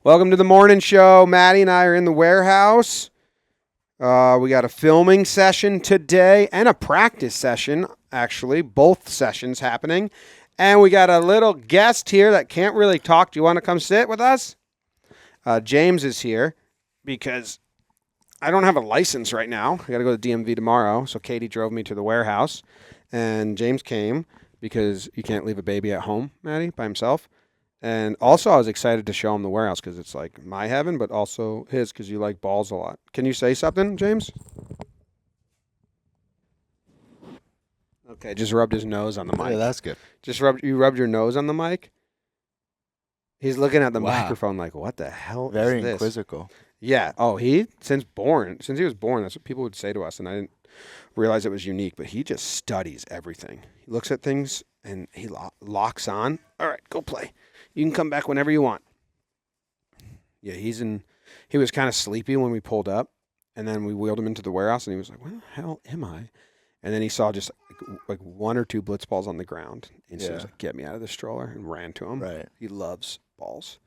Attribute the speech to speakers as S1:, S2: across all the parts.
S1: Welcome to the morning show. Maddie and I are in the warehouse. We got a filming session today and a practice session, actually. Both sessions happening. And we got a little guest here that can't really talk. Do you want to come sit with us? James is here because I don't have a license right now. I got to go to DMV tomorrow. So Kaity drove me to the warehouse. And James came because you can't leave a baby at home, Maddie, by himself. And also, I was excited to show him the warehouse because it's like my heaven, but also his because you like balls a lot. Can you say something, James? Okay, just rubbed his nose on the mic.
S2: Yeah, that's good.
S1: You rubbed your nose on the mic? He's looking at the
S2: Wow.
S1: microphone like, what the hell
S2: Very
S1: is this?
S2: inquisical.
S1: Yeah. Oh, since he was born, that's what people would say to us, and I didn't realize it was unique, but he just studies everything. He looks at things, and he locks on. All right, go play. You can come back whenever you want. Yeah, he was kind of sleepy when we pulled up, and then we wheeled him into the warehouse, and he was like, where the hell am I? And then he saw just like one or two Blitzballs on the ground, and so he was like, get me out of the stroller, and ran to him.
S2: Right.
S1: He loves balls.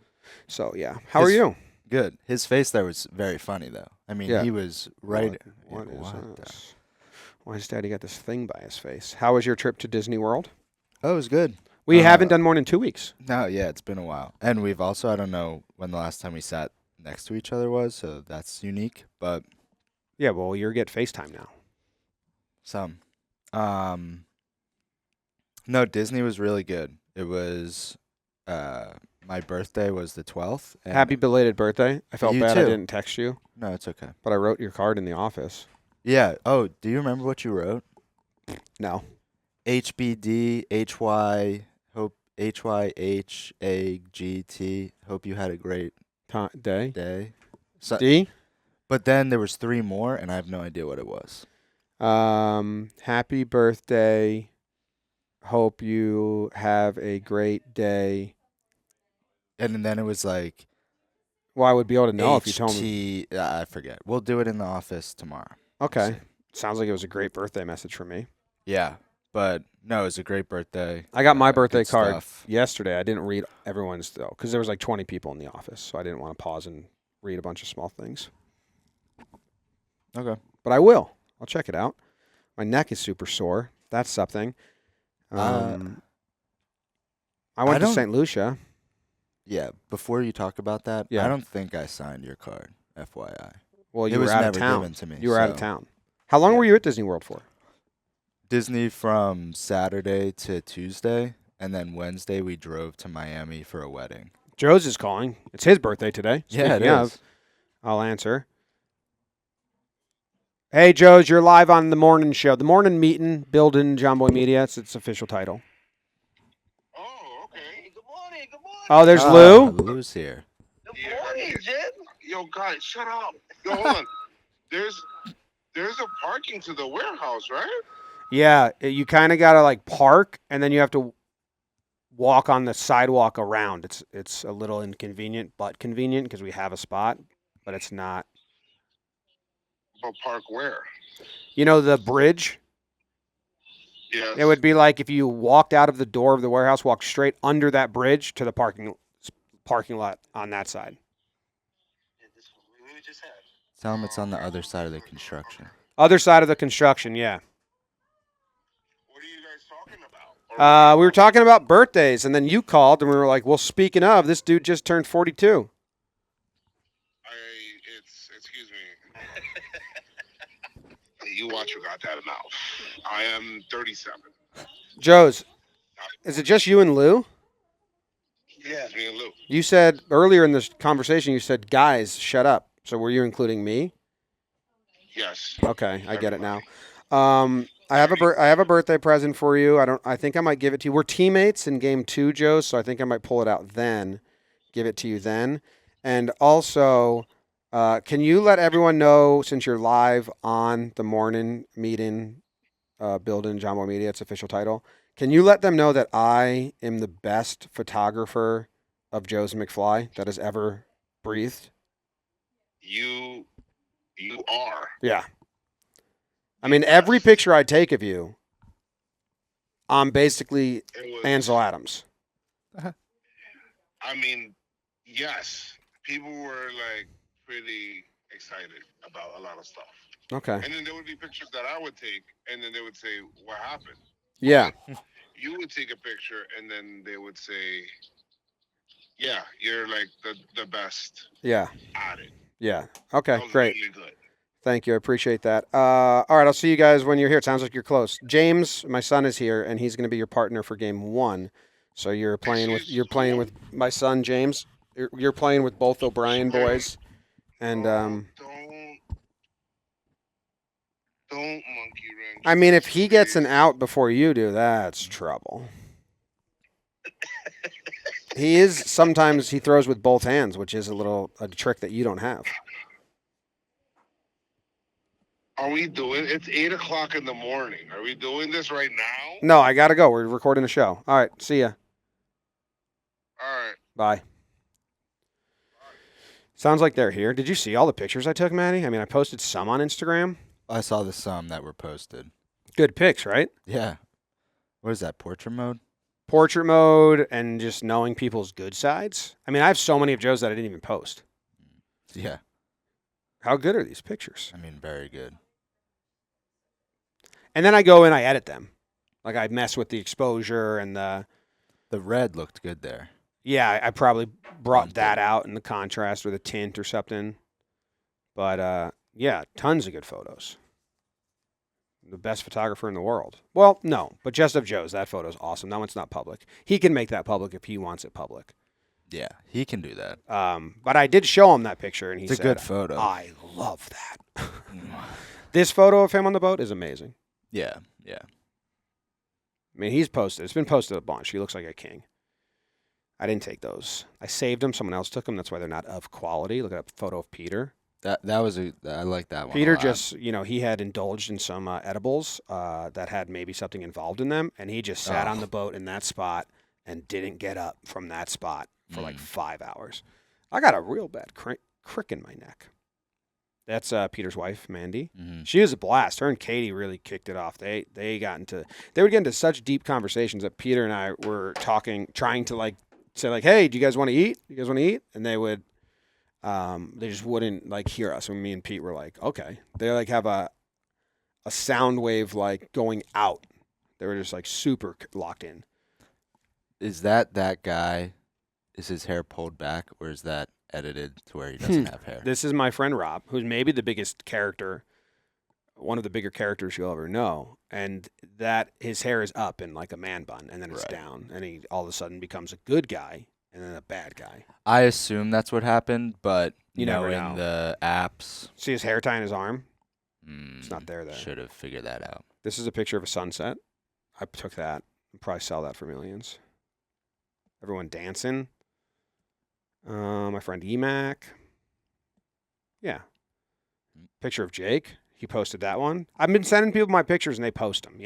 S1: So, yeah. How are you?
S2: Good. His face there was very funny, though. I mean, he was right.
S1: What is this? Why does Daddy got this thing by his face? How was your trip to Disney World?
S2: Oh, it was good.
S1: We haven't done more than 2 weeks.
S2: No, yeah, it's been a while. And we've also, I don't know when the last time we sat next to each other was, so that's unique. But
S1: yeah, well, you're get FaceTime now.
S2: some. No, Disney was really good. It was, my birthday was the 12th. And
S1: Happy belated birthday. I felt
S2: You
S1: bad I
S2: too.
S1: didn't text you,
S2: No, it's okay.
S1: but I wrote your card in the office.
S2: Yeah. Oh, do you remember what you wrote?
S1: No.
S2: HBD, HY, hope, HYHAGT. Hope you had a great
S1: Day?
S2: day. So,
S1: D?
S2: but then there was three more, and I have no idea what it was.
S1: Happy birthday. Hope you have a great day.
S2: And then it was like
S1: Well, I would be able to know if you told me.
S2: I forget. We'll do it in the office tomorrow.
S1: Okay. Sounds like it was a great birthday message for me.
S2: Yeah, but no, it was a great birthday.
S1: I got my birthday
S2: good
S1: card
S2: stuff.
S1: yesterday. I didn't read everyone's, though, because there was like 20 people in the office, so I didn't want to pause and read a bunch of small things.
S2: Okay.
S1: But I will. I'll check it out. My neck is super sore. That's something. I went to
S2: don't-
S1: St. Lucia.
S2: Yeah, before you talk about that,
S1: Yeah.
S2: I don't think I signed your card, FYI.
S1: Well,
S2: It
S1: you were
S2: was
S1: out of
S2: never
S1: town.
S2: given to me,
S1: You were out of
S2: so-
S1: town. How long
S2: Yeah.
S1: were you at Disney World for?
S2: Disney from Saturday to Tuesday, and then Wednesday we drove to Miami for a wedding.
S1: Joez is calling. It's his birthday today.
S2: Yeah, it
S1: Speaking of,
S2: is.
S1: I'll answer. Hey, Joez, you're live on the morning show. The morning meeting, building Jomboy Media. It's its official title.
S3: Oh, okay. Good morning. Good morning.
S1: Oh, there's
S2: Ah,
S1: Lou.
S2: Lou's here.
S3: Good morning, Jim. Yo, guys, shut up. Yo, hold on. There's a parking to the warehouse, right?
S1: Yeah, you kind of got to like park, and then you have to walk on the sidewalk around. It's a little inconvenient, but convenient because we have a spot, but it's not.
S3: But park where?
S1: You know the bridge?
S3: Yes.
S1: It would be like if you walked out of the door of the warehouse, walked straight under that bridge to the parking lot on that side.
S3: We just had.
S2: Tell him it's on the other side of the construction.
S1: Other side of the construction, yeah.
S3: What are you guys talking about?
S1: We were talking about birthdays, and then you called, and we were like, well, speaking of, this dude just turned 42.
S3: Excuse me. You watch your goddamn mouth. I am 37.
S1: Joez, is it just you and Lou?
S3: Yeah. Me and Lou.
S1: You said earlier in this conversation, you said, guys, shut up. So were you including me?
S3: Yes.
S1: Okay, I get it now. I have a birthday present for you. I think I might give it to you. We're teammates in game 2, Joe, so I think I might pull it out then, give it to you then. And also, can you let everyone know, since you're live on the morning meeting, building Jomboy Media, its official title, can you let them know that I am the best photographer of Joez McFly that has ever breathed?
S3: You are.
S1: Yeah. I mean, every picture I take of you, I'm basically
S3: It was,
S1: Ansel Adams.
S3: I mean, yes. people were like pretty excited about a lot of stuff.
S1: Okay.
S3: And then there would be pictures that I would take, and then they would say, "What happened?"
S1: Yeah.
S3: You would take a picture, and then they would say, "Yeah, you're like the best
S1: Yeah.
S3: at it.
S1: Yeah. Okay.
S3: That was
S1: Great.
S3: really good."
S1: Thank you. I appreciate that. All right. I'll see you guys when you're here. It sounds like you're close. James, my son, is here, and he's going to be your partner for game 1. So you're playing with my son James. You're playing with both O'Brien boys, and
S3: don't monkey wrench.
S1: I mean, if
S3: this,
S1: he gets an
S3: please.
S1: out before you do, that's trouble. Sometimes he throws with both hands, which is a trick that you don't have.
S3: Are we doing? It's 8:00 in the morning. Are we doing this right now?
S1: No, I gotta go. We're recording a show. All right. See ya.
S3: All right.
S1: Bye. Sounds like they're here. Did you see all the pictures I took, Maddie? I mean, I posted some on Instagram.
S2: I saw the some that were posted.
S1: Good pics, right?
S2: Yeah. What is that, portrait mode?
S1: Portrait mode and just knowing people's good sides. I mean, I have so many of Joe's that I didn't even post.
S2: Yeah.
S1: How good are these pictures?
S2: I mean, very good.
S1: And then I go and I edit them. Like I mess with the exposure and the
S2: red looked good there.
S1: Yeah, I probably brought
S2: Bumped
S1: that
S2: it.
S1: out in the contrast or the tint or something. But yeah, tons of good photos. The best photographer in the world. Well, no, but just of Joe's. That photo's awesome. That one's not public. He can make that public if he wants it public.
S2: Yeah, he can do that.
S1: But I did show him that picture, and he
S2: It's
S1: said,
S2: a good photo.
S1: I love that. This photo of him on the boat is amazing.
S2: Yeah, yeah.
S1: I mean, he's posted. It's been posted a bunch. He looks like a king. I didn't take those. I saved them. Someone else took them. That's why they're not of quality. Look at that photo of Peter.
S2: I like that one.
S1: Peter
S2: a lot.
S1: just, he had indulged in some edibles that had maybe something involved in them, and he just sat on the boat in that spot and didn't get up from that spot for like 5 hours. I got a real bad crick in my neck. That's Peter's wife, Mandy.
S2: Mm-hmm.
S1: She was a blast. Her and Kaity really kicked it off. They would get into such deep conversations that Peter and I were trying to like say like, hey, do you guys want to eat? You guys want to eat? And they would. They just wouldn't like hear us. And me and Pete were like, okay. They like have a sound wave like going out. They were just like super locked in.
S2: Is that guy? Is his hair pulled back, or is that edited to where he doesn't have hair?
S1: This is my friend Rob, who's maybe the biggest character, one of the bigger characters you'll ever know. And that his hair is up in like a man bun, and then it's down, and he all of a sudden becomes a good guy. And then a bad guy.
S2: I assume that's what happened, but
S1: You never
S2: knowing
S1: know.
S2: the apps,
S1: See his hair tie in his arm? It's not there.
S2: Should have figured that out.
S1: This is a picture of a sunset. I took that. I'll probably sell that for millions. Everyone dancing. My friend Emac. Yeah. Picture of Jake. He posted that one. I've been sending people my pictures and they post them,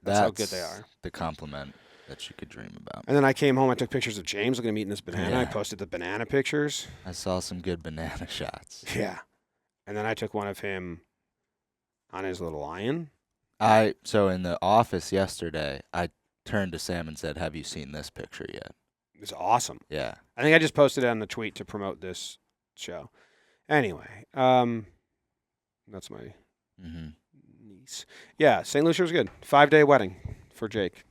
S1: That's how good they are.
S2: The compliment that you could dream about.
S1: And then I came home. I took pictures of James looking at me eating this banana. I
S2: Yeah.
S1: posted the banana pictures.
S2: I saw some good banana shots.
S1: Yeah. And then I took one of him on his little lion.
S2: So in the office yesterday, I turned to Sam and said, "Have you seen this picture yet?"
S1: It's awesome.
S2: Yeah.
S1: I think I just posted it on the tweet to promote this show. Anyway, that's my niece. Yeah, St. Lucia was good. 5-day wedding for Jake.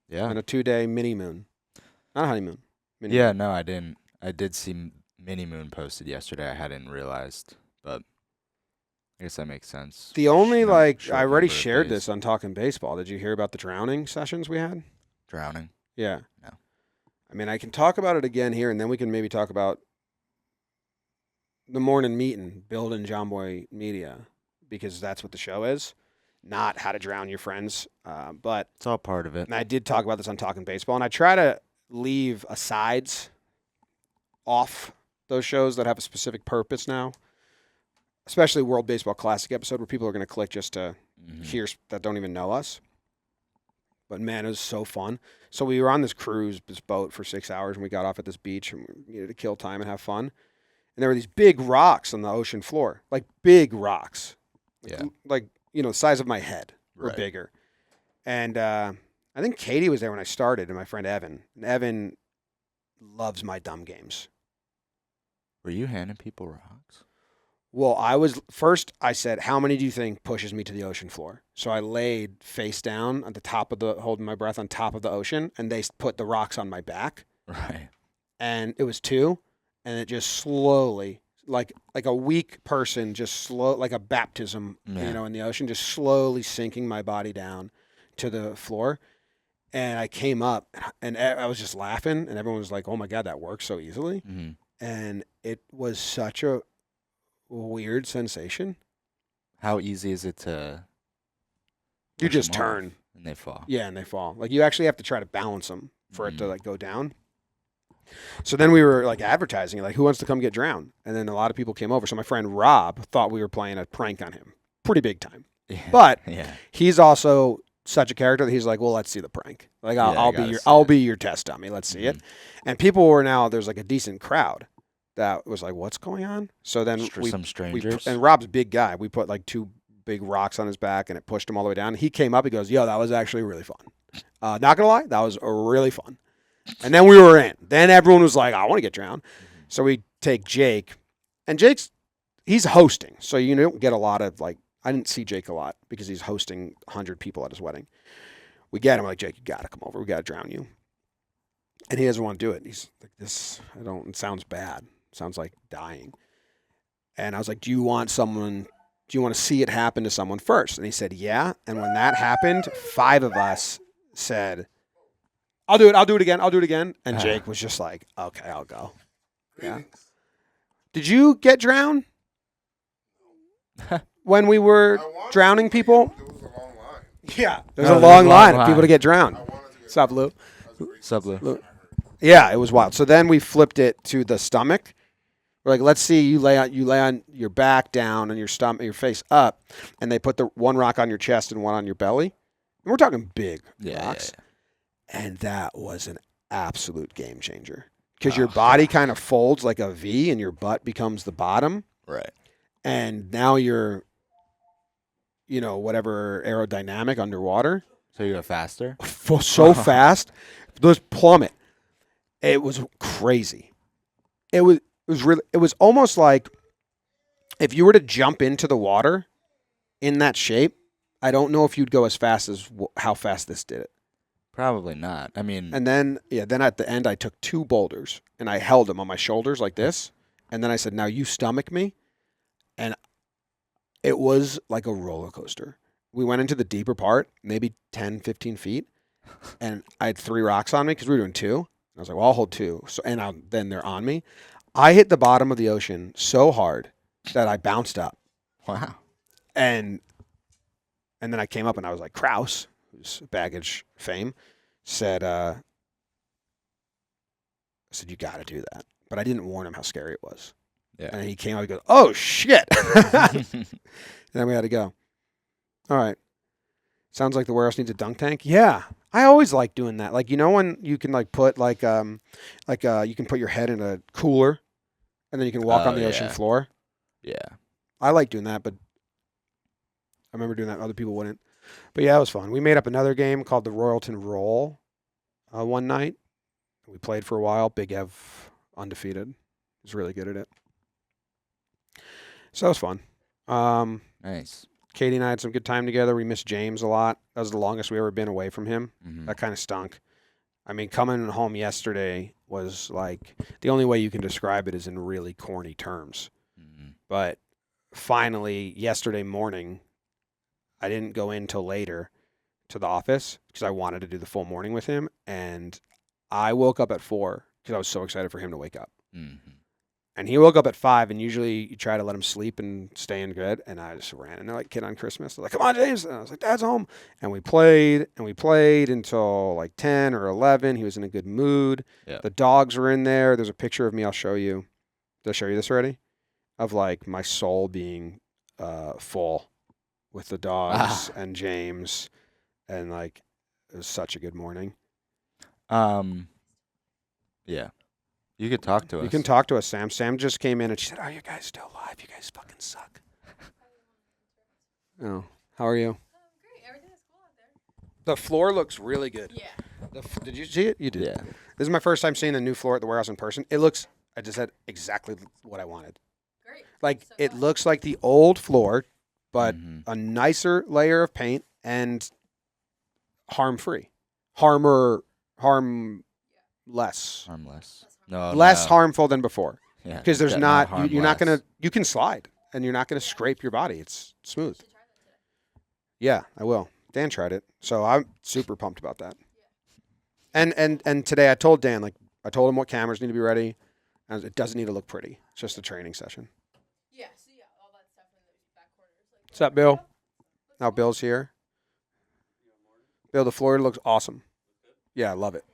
S2: Yeah.
S1: And a 2-day mini moon. Not a honeymoon. Mini
S2: Yeah,
S1: moon.
S2: no, I didn't. I did see Mini Moon posted yesterday. I hadn't realized, but I guess that makes sense.
S1: The only,
S2: Short
S1: I already
S2: number of
S1: shared
S2: days.
S1: this on Talkin' Baseball. Did you hear about the drowning sessions we had?
S2: Drowning.
S1: Yeah.
S2: No.
S1: I mean, I can talk about it again here, and then we can maybe talk about the morning meeting, building Jomboy Media, because that's what the show is, not how to drown your friends. But
S2: It's all part of it.
S1: and I did talk about this on Talking Baseball, and I try to leave asides off those shows that have a specific purpose now, especially World Baseball Classic episode where people are going to click just to hear that don't even know us. But man, it was so fun. So we were on this cruise, this boat for 6 hours, and we got off at this beach, and we needed to kill time and have fun. And there were these big rocks on the ocean floor, like big rocks, like the size of my head or
S2: Right.
S1: bigger. And I think Kaity was there when I started, and my friend Evan. And Evan loves my dumb games.
S2: Were you handing people rocks?
S1: Well, I said, how many do you think pushes me to the ocean floor? So I laid face down at the top of holding my breath on top of the ocean, and they put the rocks on my back.
S2: Right.
S1: And it was 2, and it just slowly, like a weak person, like a baptism, in the ocean, just slowly sinking my body down to the floor. And I came up, and I was just laughing, and everyone was like, oh my God, that works so easily.
S2: Mm-hmm.
S1: And it was such a weird sensation.
S2: How easy is it to?
S1: You just
S2: push 'em off
S1: turn.
S2: and they fall.
S1: Yeah, and they fall. Like you actually have to try to balance them for it to like go down. So then we were like advertising, like who wants to come get drowned? And then a lot of people came over. So my friend Rob thought we were playing a prank on him, pretty big time.
S2: Yeah.
S1: But
S2: Yeah.
S1: he's also such a character that he's like, well, let's see the prank. Like I'll be your test dummy. Let's see it. And people were there's like a decent crowd that was like, what's going on? So then
S2: some strangers.
S1: and Rob's a big guy. We put like 2 big rocks on his back and it pushed him all the way down. He came up, he goes, yo, that was actually really fun. Not gonna lie, that was really fun. And then we were in. Then everyone was like, I want to get drowned. So we take Jake, and he's hosting. So you don't get a lot of like, I didn't see Jake a lot because he's hosting 100 people at his wedding. We get him like, Jake, you got to come over. We got to drown you. And he doesn't want to do it. He's like, it sounds bad. It sounds like dying. And I was like, do you want to see it happen to someone first? And he said, yeah. And when that happened, 5 of us said, I'll do it again. And Jake was just like, okay, I'll go. Yeah. Did you get drowned when we were drowning people?
S3: There was a long line.
S1: Yeah. There's a long line of people to get drowned. Sup, Lou?
S2: Lou?
S1: Yeah, it was wild. So then we flipped it to the stomach. We're like, let's see, you lay on your back down and your stomach, your face up, and they put the 1 rock on your chest and 1 on your belly. And we're talking big rocks.
S2: Yeah.
S1: And that was an absolute game changer because your body kind of folds like a V and your butt becomes the bottom.
S2: Right.
S1: And now you're, whatever aerodynamic underwater.
S2: So you go faster?
S1: So fast. Those plummet. It was crazy. It was almost like if you were to jump into the water in that shape, I don't know if you'd go as fast as how fast this did it.
S2: Probably not. I mean,
S1: and then at the end I took 2 boulders and I held them on my shoulders like this, and then I said, "Now you stomach me," and it was like a roller coaster. We went into the deeper part, maybe 10, 15 feet, and I had 3 rocks on me because we were doing 2. I was like, "Well, I'll hold 2." So then they're on me. I hit the bottom of the ocean so hard that I bounced up.
S2: wow.
S1: And then I came up and I was like, Kraus, who's baggage fame, said, you got to do that. But I didn't warn him how scary it was.
S2: Yeah.
S1: And he came up and goes, oh, shit. And then we had to go. All right. Sounds like the warehouse needs a dunk tank. Yeah. I always like doing that. Like, when you can like put you can put your head in a cooler and then you can walk on the ocean floor.
S2: Yeah.
S1: I like doing that, but I remember doing that. Other people wouldn't. But yeah, it was fun. We made up another game called the Royalton Roll one night. We played for a while. Big Ev, undefeated. He was really good at it. So it was fun.
S2: Nice.
S1: Kaity and I had some good time together. We missed James a lot. That was the longest we ever been away from him.
S2: Mm-hmm.
S1: That kind of stunk. I mean, coming home yesterday was like, the only way you can describe it is in really corny terms.
S2: Mm-hmm.
S1: But finally, yesterday morning, I didn't go in till later to the office because I wanted to do the full morning with him. And I woke up at 4 because I was so excited for him to wake up.
S2: Mm-hmm.
S1: And he woke up at 5, and usually you try to let him sleep and stay in bed. And I just ran. And they're like, Kid on Christmas. They're like, come on, James. And I was like, Dad's home. And we played until like 10 or 11. He was in a good mood.
S2: Yep.
S1: The dogs were in there. There's a picture of me I'll show you. Did I show you this already? Of like my soul being full with the dogs and James. And like, it was such a good morning.
S2: Yeah. You could talk to us.
S1: You can talk to us, Sam. Sam just came in and she said, "Are you guys still alive? You guys fucking suck." Oh, how are you?
S4: Great. Everything is cool out there.
S1: The floor looks really good.
S4: Yeah.
S1: Did you see it? You did.
S2: Yeah.
S1: This is my first time seeing the new floor at the warehouse in person. It looks I just had exactly what I wanted.
S4: Great.
S1: Like
S4: So
S1: it
S4: glad.
S1: looks like the old floor, but
S2: Mhm.
S1: a nicer layer of paint and harm-free, harmless,
S2: Harmless. No,
S1: less
S2: no.
S1: harmful than before.
S2: Yeah,
S1: Because there's not you're not
S2: harmless.
S1: gonna you can slide and you're not gonna scrape your body. It's smooth.
S4: Should try that today.
S1: Yeah, I will. Dan tried it, so I'm super pumped about that. And today I told Dan I told him what cameras need to be ready, and it doesn't need to look pretty. It's just a training session.
S4: Yeah. So yeah, all that stuff in the back corners. Like,
S1: What's up, Bill? Now Bill's here. Bill, the floor looks awesome. Yeah, I love it.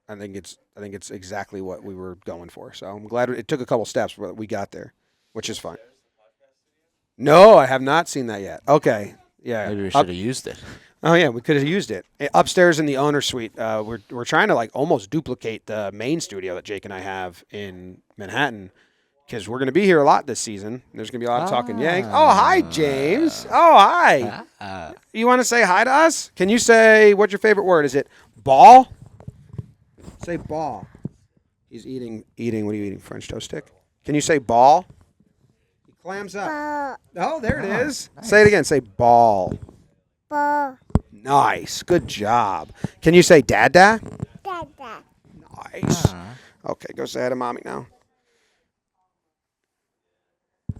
S1: I think it's exactly what we were going for. So I'm glad it took a couple steps, but we got there, which is fine. No, I have not seen that yet. Okay, yeah.
S2: Maybe we
S1: Up-
S2: should have used it.
S1: Oh yeah, we could have used it upstairs in the owner suite. We're trying to almost duplicate the main studio that Jake and I have in Manhattan because we're going to be here a lot this season. There's going to be a lot of talking Yanks. Oh hi James. Oh hi.
S2: Ah.
S1: You want to say hi to us? Can you say what's your favorite word? Is it ball? Say ball. He's eating. What are you eating? French toast stick. Can you say ball? He clams up. Oh, there it is.
S2: Nice.
S1: Say it again. Say ball.
S5: Ball.
S1: Nice. Good job. Can you say dada?
S5: Dada.
S1: Nice.
S2: Ah.
S1: Okay, go say hi to mommy now.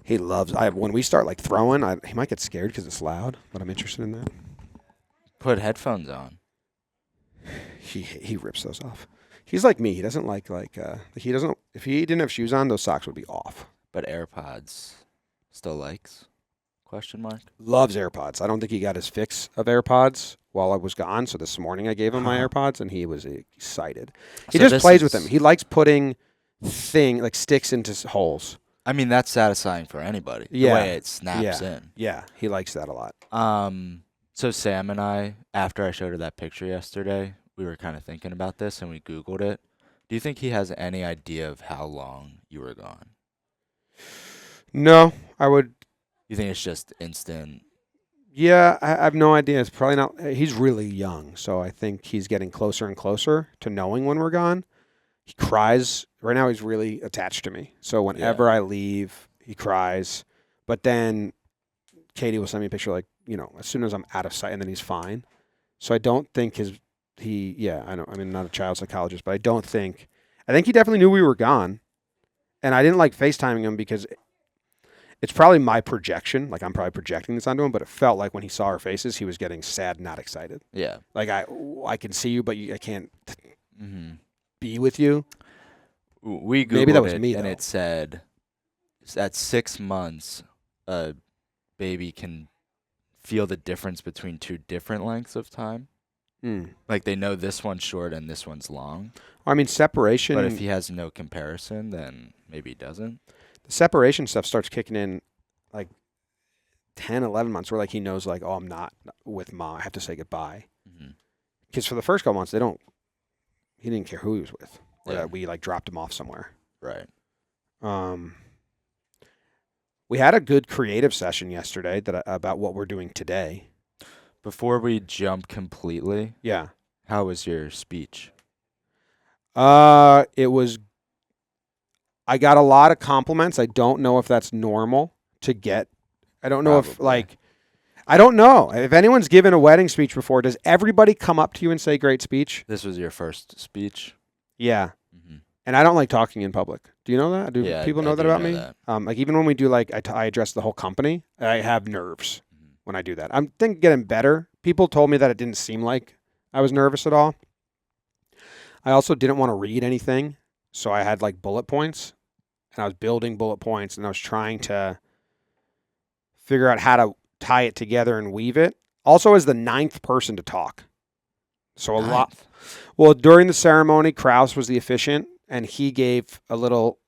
S1: He loves. When we start throwing, he might get scared because it's loud, but I'm interested in that.
S2: Put headphones on.
S1: He rips those off. He's like me. He doesn't he doesn't. If he didn't have shoes on, those socks would be off.
S2: But AirPods still likes? Question mark.
S1: Loves AirPods. I don't think he got his fix of AirPods while I was gone. So this morning I gave him my
S2: Huh.
S1: AirPods and he was excited. He
S2: So
S1: just
S2: this
S1: plays with
S2: is-
S1: them. He likes putting sticks into holes.
S2: I mean, that's satisfying for anybody.
S1: Yeah.
S2: The way it snaps in.
S1: Yeah, he likes that a lot.
S2: So Sam and I, after I showed her that picture yesterday, we were kind of thinking about this and we Googled it. Do you think he has any idea of how long you were gone?
S1: No, I would.
S2: You think it's just instant?
S1: Yeah, I have no idea. It's probably not. He's really young, so I think he's getting closer and closer to knowing when we're gone. He cries. Right now, he's really attached to me. So whenever I leave, he cries. But then Kaity will send me a picture as soon as I'm out of sight, and then he's fine. So I don't think I know. I mean, I'm not a child psychologist, but I think he definitely knew we were gone. And I didn't like FaceTiming him because it's probably my projection. I'm probably projecting this onto him, but it felt like when he saw our faces, he was getting sad, not excited.
S2: Yeah.
S1: I can see you, but I can't
S2: Mm-hmm.
S1: be with you.
S2: We Googled
S1: Maybe that was
S2: it,
S1: me,
S2: and
S1: though.
S2: it said at 6 months, a baby can feel the difference between two different lengths of time. Like they know this one's short and this one's long.
S1: I mean, separation.
S2: But if he has no comparison, then maybe he doesn't.
S1: The separation stuff starts kicking in 10, 11 months where he knows oh, I'm not with mom. I have to say goodbye.
S2: Mm-hmm.
S1: Because for the first couple months, he didn't care who he was with. Or
S2: Yeah.
S1: that we dropped him off somewhere.
S2: Right.
S1: We had a good creative session yesterday about what we're doing today.
S2: Before we jump completely,
S1: Yeah.
S2: how was your speech?
S1: It was. I got a lot of compliments. I don't know if that's normal to get. I don't know
S2: Probably.
S1: I don't know. If anyone's given a wedding speech before, does everybody come up to you and say great speech?
S2: This was your first speech?
S1: Yeah.
S2: Mm-hmm.
S1: And I don't like talking in public. Do you know that? Do
S2: Yeah,
S1: people
S2: I
S1: know that
S2: do
S1: about
S2: know
S1: me?
S2: that.
S1: Even when we do I address the whole company, I have nerves
S2: Mhm.
S1: when I do that. I'm getting better. People told me that it didn't seem like I was nervous at all. I also didn't want to read anything, so I had bullet points, and I was building bullet points, and I was trying to figure out how to tie it together and weave it. Also, as the 9th person to talk. So a lot.
S2: Ninth.
S1: Well, during the ceremony, Kraus was the officiant, and he gave a little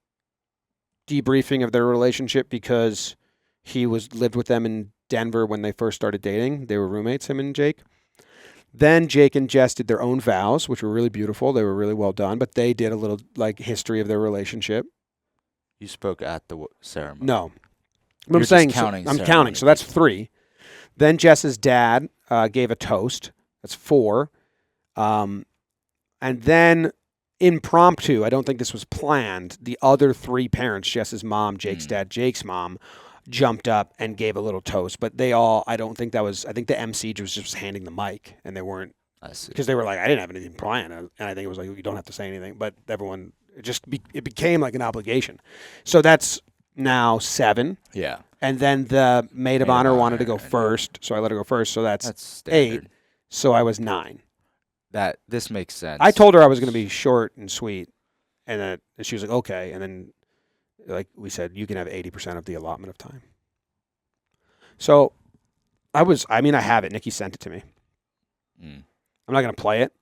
S1: debriefing of their relationship because he lived with them in Denver when they first started dating. They were roommates, him and Jake. Then Jake and Jess did their own vows, which were really beautiful. They were really well done, but they did a little history of their relationship.
S2: You spoke at the ceremony.
S1: No, but
S2: You're
S1: I'm
S2: just
S1: saying
S2: counting
S1: I'm
S2: ceremony
S1: counting, so that's
S2: people.
S1: 3. Then Jess's dad gave a toast. That's 4. And then impromptu. I don't think this was planned. The other 3 parents, Jess's mom, Jake's dad, Jake's mom, jumped up and gave a little toast. But they all, I don't think that was, I think the MC was just handing the mic, and they weren't, because they were like, I didn't have anything planned. And I think it was like, you don't have to say anything. But everyone, it became like an obligation. So that's now 7.
S2: Yeah.
S1: And then the maid of honor wanted to go first, so I let her go first. So that's 8. So I was 9.
S2: This makes sense.
S1: I told her I was going to be short and sweet, and she was like, okay. And then, like we said, you can have 80% of the allotment of time. So I have it. Nikki sent it to me. I'm not going to play it,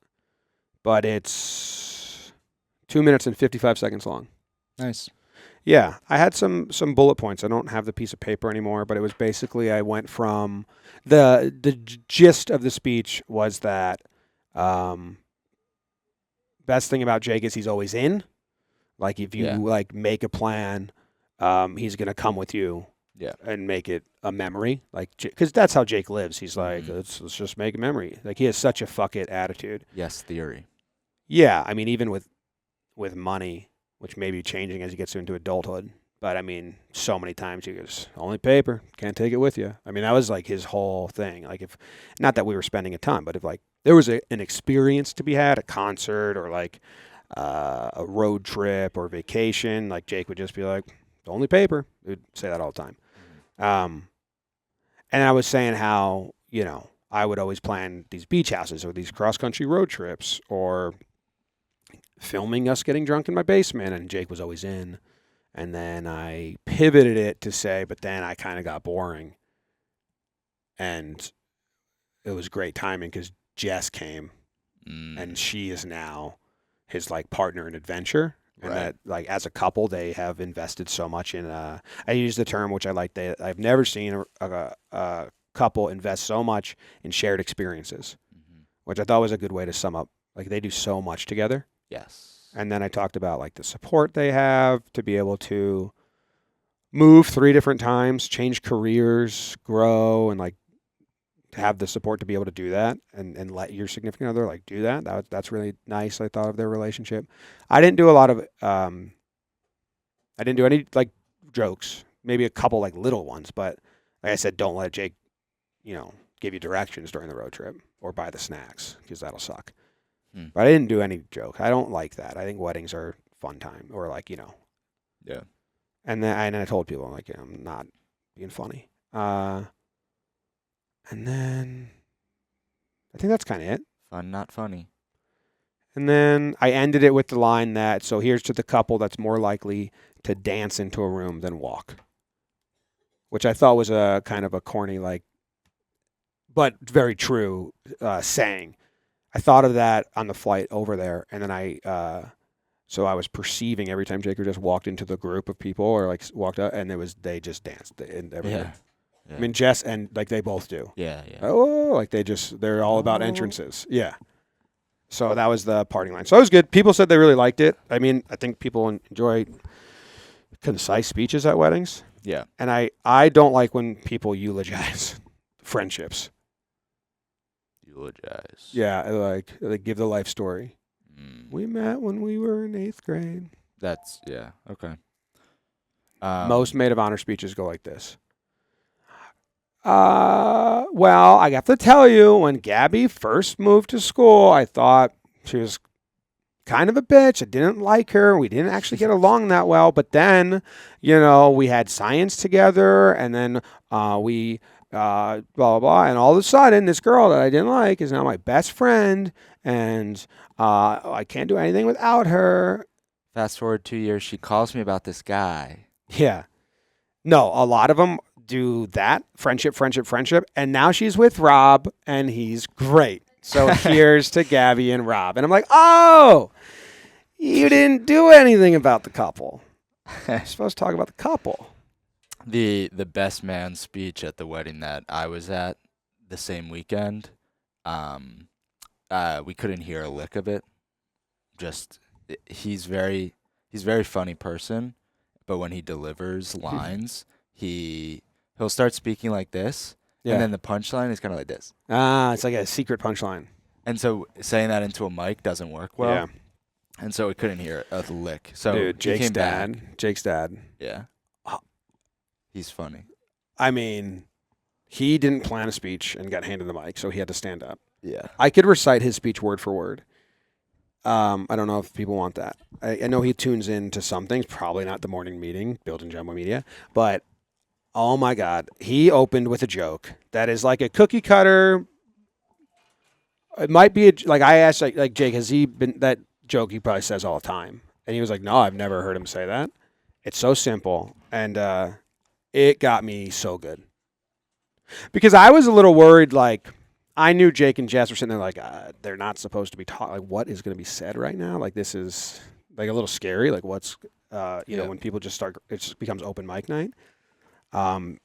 S1: but it's 2 minutes and 55 seconds long.
S2: Nice.
S1: Yeah, I had some bullet points. I don't have the piece of paper anymore, but it was basically I went from the gist of the speech was that best thing about Jake is he's always in. Like if you like make a plan, he's gonna come with you.
S2: Yeah.
S1: And make it a memory, like because that's how Jake lives. He's like, let's just make a memory. Like he has such a fuck it attitude.
S2: Yes, theory.
S1: Yeah, I mean even with money, which may be changing as he gets into adulthood. But, I mean, so many times he goes, only paper, can't take it with you. I mean, that was, like, his whole thing. Like, if, not that we were spending a ton, but if, like, there was an experience to be had, a concert or, like, a road trip or vacation, like, Jake would just be like, only paper. He would say that all the time. And I was saying how, you know, I would always plan these beach houses or these cross-country road trips or filming us getting drunk in my basement, and Jake was always in. And then I pivoted it to say, but then I kind of got boring. And it was great timing because Jess came, and she is now his, like, partner in adventure. And that, like, as a couple, they have invested so much in, I use the term, which I like, I've never seen a couple invest so much in shared experiences, which I thought was a good way to sum up. Like, they do so much together.
S2: Yes.
S1: And then I talked about, like, the support they have to be able to move 3 different times, change careers, grow, and, like, to have the support to be able to do that and let your significant other, like, do that. That's really nice, I thought, of their relationship. I didn't do a lot of, I didn't do any, like, jokes, maybe a couple, like, little ones. But, like I said, don't let Jake, you know, give you directions during the road trip or buy the snacks because that'll suck. But I didn't do any joke. I don't like that. I think weddings are fun time or, like, you know.
S2: Yeah.
S1: And then I told people, I'm like, I'm not being funny. And then I think that's kind of it.
S2: Fun, not funny.
S1: And then I ended it with the line that, so here's to the couple that's more likely to dance into a room than walk. Which I thought was a kind of a corny, like, but very true saying. I thought of that on the flight over there, and then so I was perceiving every time Jacob just walked into the group of people or, like, walked out, and they just danced and everything. Yeah. I mean, Jess and, like, they both do.
S2: Yeah.
S1: Oh, like they're all about entrances. Yeah. So that was the parting line. So it was good. People said they really liked it. I mean, I think people enjoy concise speeches at weddings.
S2: Yeah.
S1: And I don't like when people eulogize friendships.
S2: Eulogize.
S1: Yeah, like they give the life story. We met when we were in 8th grade.
S2: That's, yeah, okay.
S1: Most maid of honor speeches go like this. Well, I have to tell you, when Gabby first moved to school, I thought she was kind of a bitch. I didn't like her. We didn't actually get along that well. But then, you know, we had science together, and then we blah, blah, blah. And all of a sudden, this girl that I didn't like is now my best friend, and I can't do anything without her.
S2: Fast forward 2 years, she calls me about this guy.
S1: Yeah. No, a lot of them do that. Friendship. And now she's with Rob, and he's great. So here's to Gabby and Rob. And I'm like, oh, you didn't do anything about the couple. You're supposed to talk about the couple.
S2: The best man speech at the wedding that I was at the same weekend, we couldn't hear a lick of it. Just he's very funny person, but when he delivers lines, he'll start speaking like this, and then the punchline is kind of like this.
S1: It's like a secret punchline.
S2: And so saying that into a mic doesn't work well.
S1: Yeah.
S2: and so we couldn't hear a lick. So
S1: Dude,
S2: he
S1: Jake's
S2: came
S1: dad.
S2: back.
S1: Jake's dad.
S2: Yeah.
S1: Uh,
S2: He's funny.
S1: I mean, he didn't plan a speech and got handed the mic, so he had to stand up.
S2: Yeah.
S1: I could recite his speech word for word. I don't know if people want that. I know he tunes in to some things, probably not the morning meeting, built in Jomboy Media, but oh my God, he opened with a joke that is like a cookie cutter. It might be like I asked, like Jake, has he been that joke he probably says all the time? And he was like, no, I've never heard him say that. It's so simple, and it got me so good because I was a little worried, like. I knew Jake and Jess were sitting there like, they're not supposed to be talking. Like, what is going to be said right now? Like, this is like a little scary. Like, what's, you know, when people just start, it just becomes open mic night. I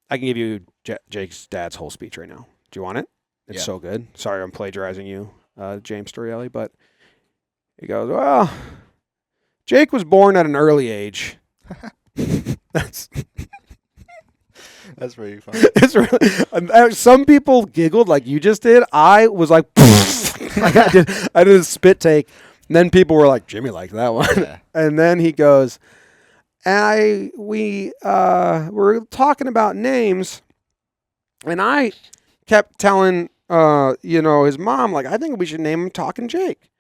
S1: can give you Jake's dad's whole speech right now. Do you want it? It's so good. Sorry, I'm plagiarizing you, James Storielli, but he goes, well, Jake was born at an early age.
S2: That's pretty funny.
S1: It's really, some people giggled like you just did. I was like, like I did a spit take. And then people were like, Jimmy liked that one.
S2: Yeah.
S1: And then he goes, we were talking about names, and I kept telling his mom, like, I think we should name him Talkin' Jake.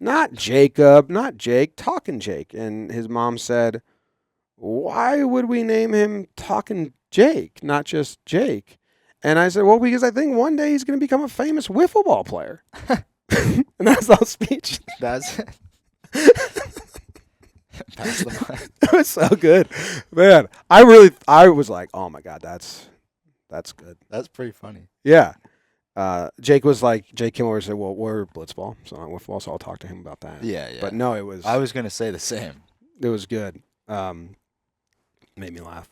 S1: Not Jacob, not Jake, Talkin' Jake. And his mom said, why would we name him Talkin' Jake, not just Jake? And I said, well, because I think one day he's going to become a famous wiffle ball player. And that's the whole speech.
S2: That's it. Pass the mic.
S1: It was so good. Man, I was like, oh my God, that's good.
S2: That's pretty funny.
S1: Yeah. Jake came over and said, well, we're Blitzball, so I'm wiffle ball, so I'll talk to him about that.
S2: Yeah.
S1: But no,
S2: I was going to say the same.
S1: It was good. Made me laugh.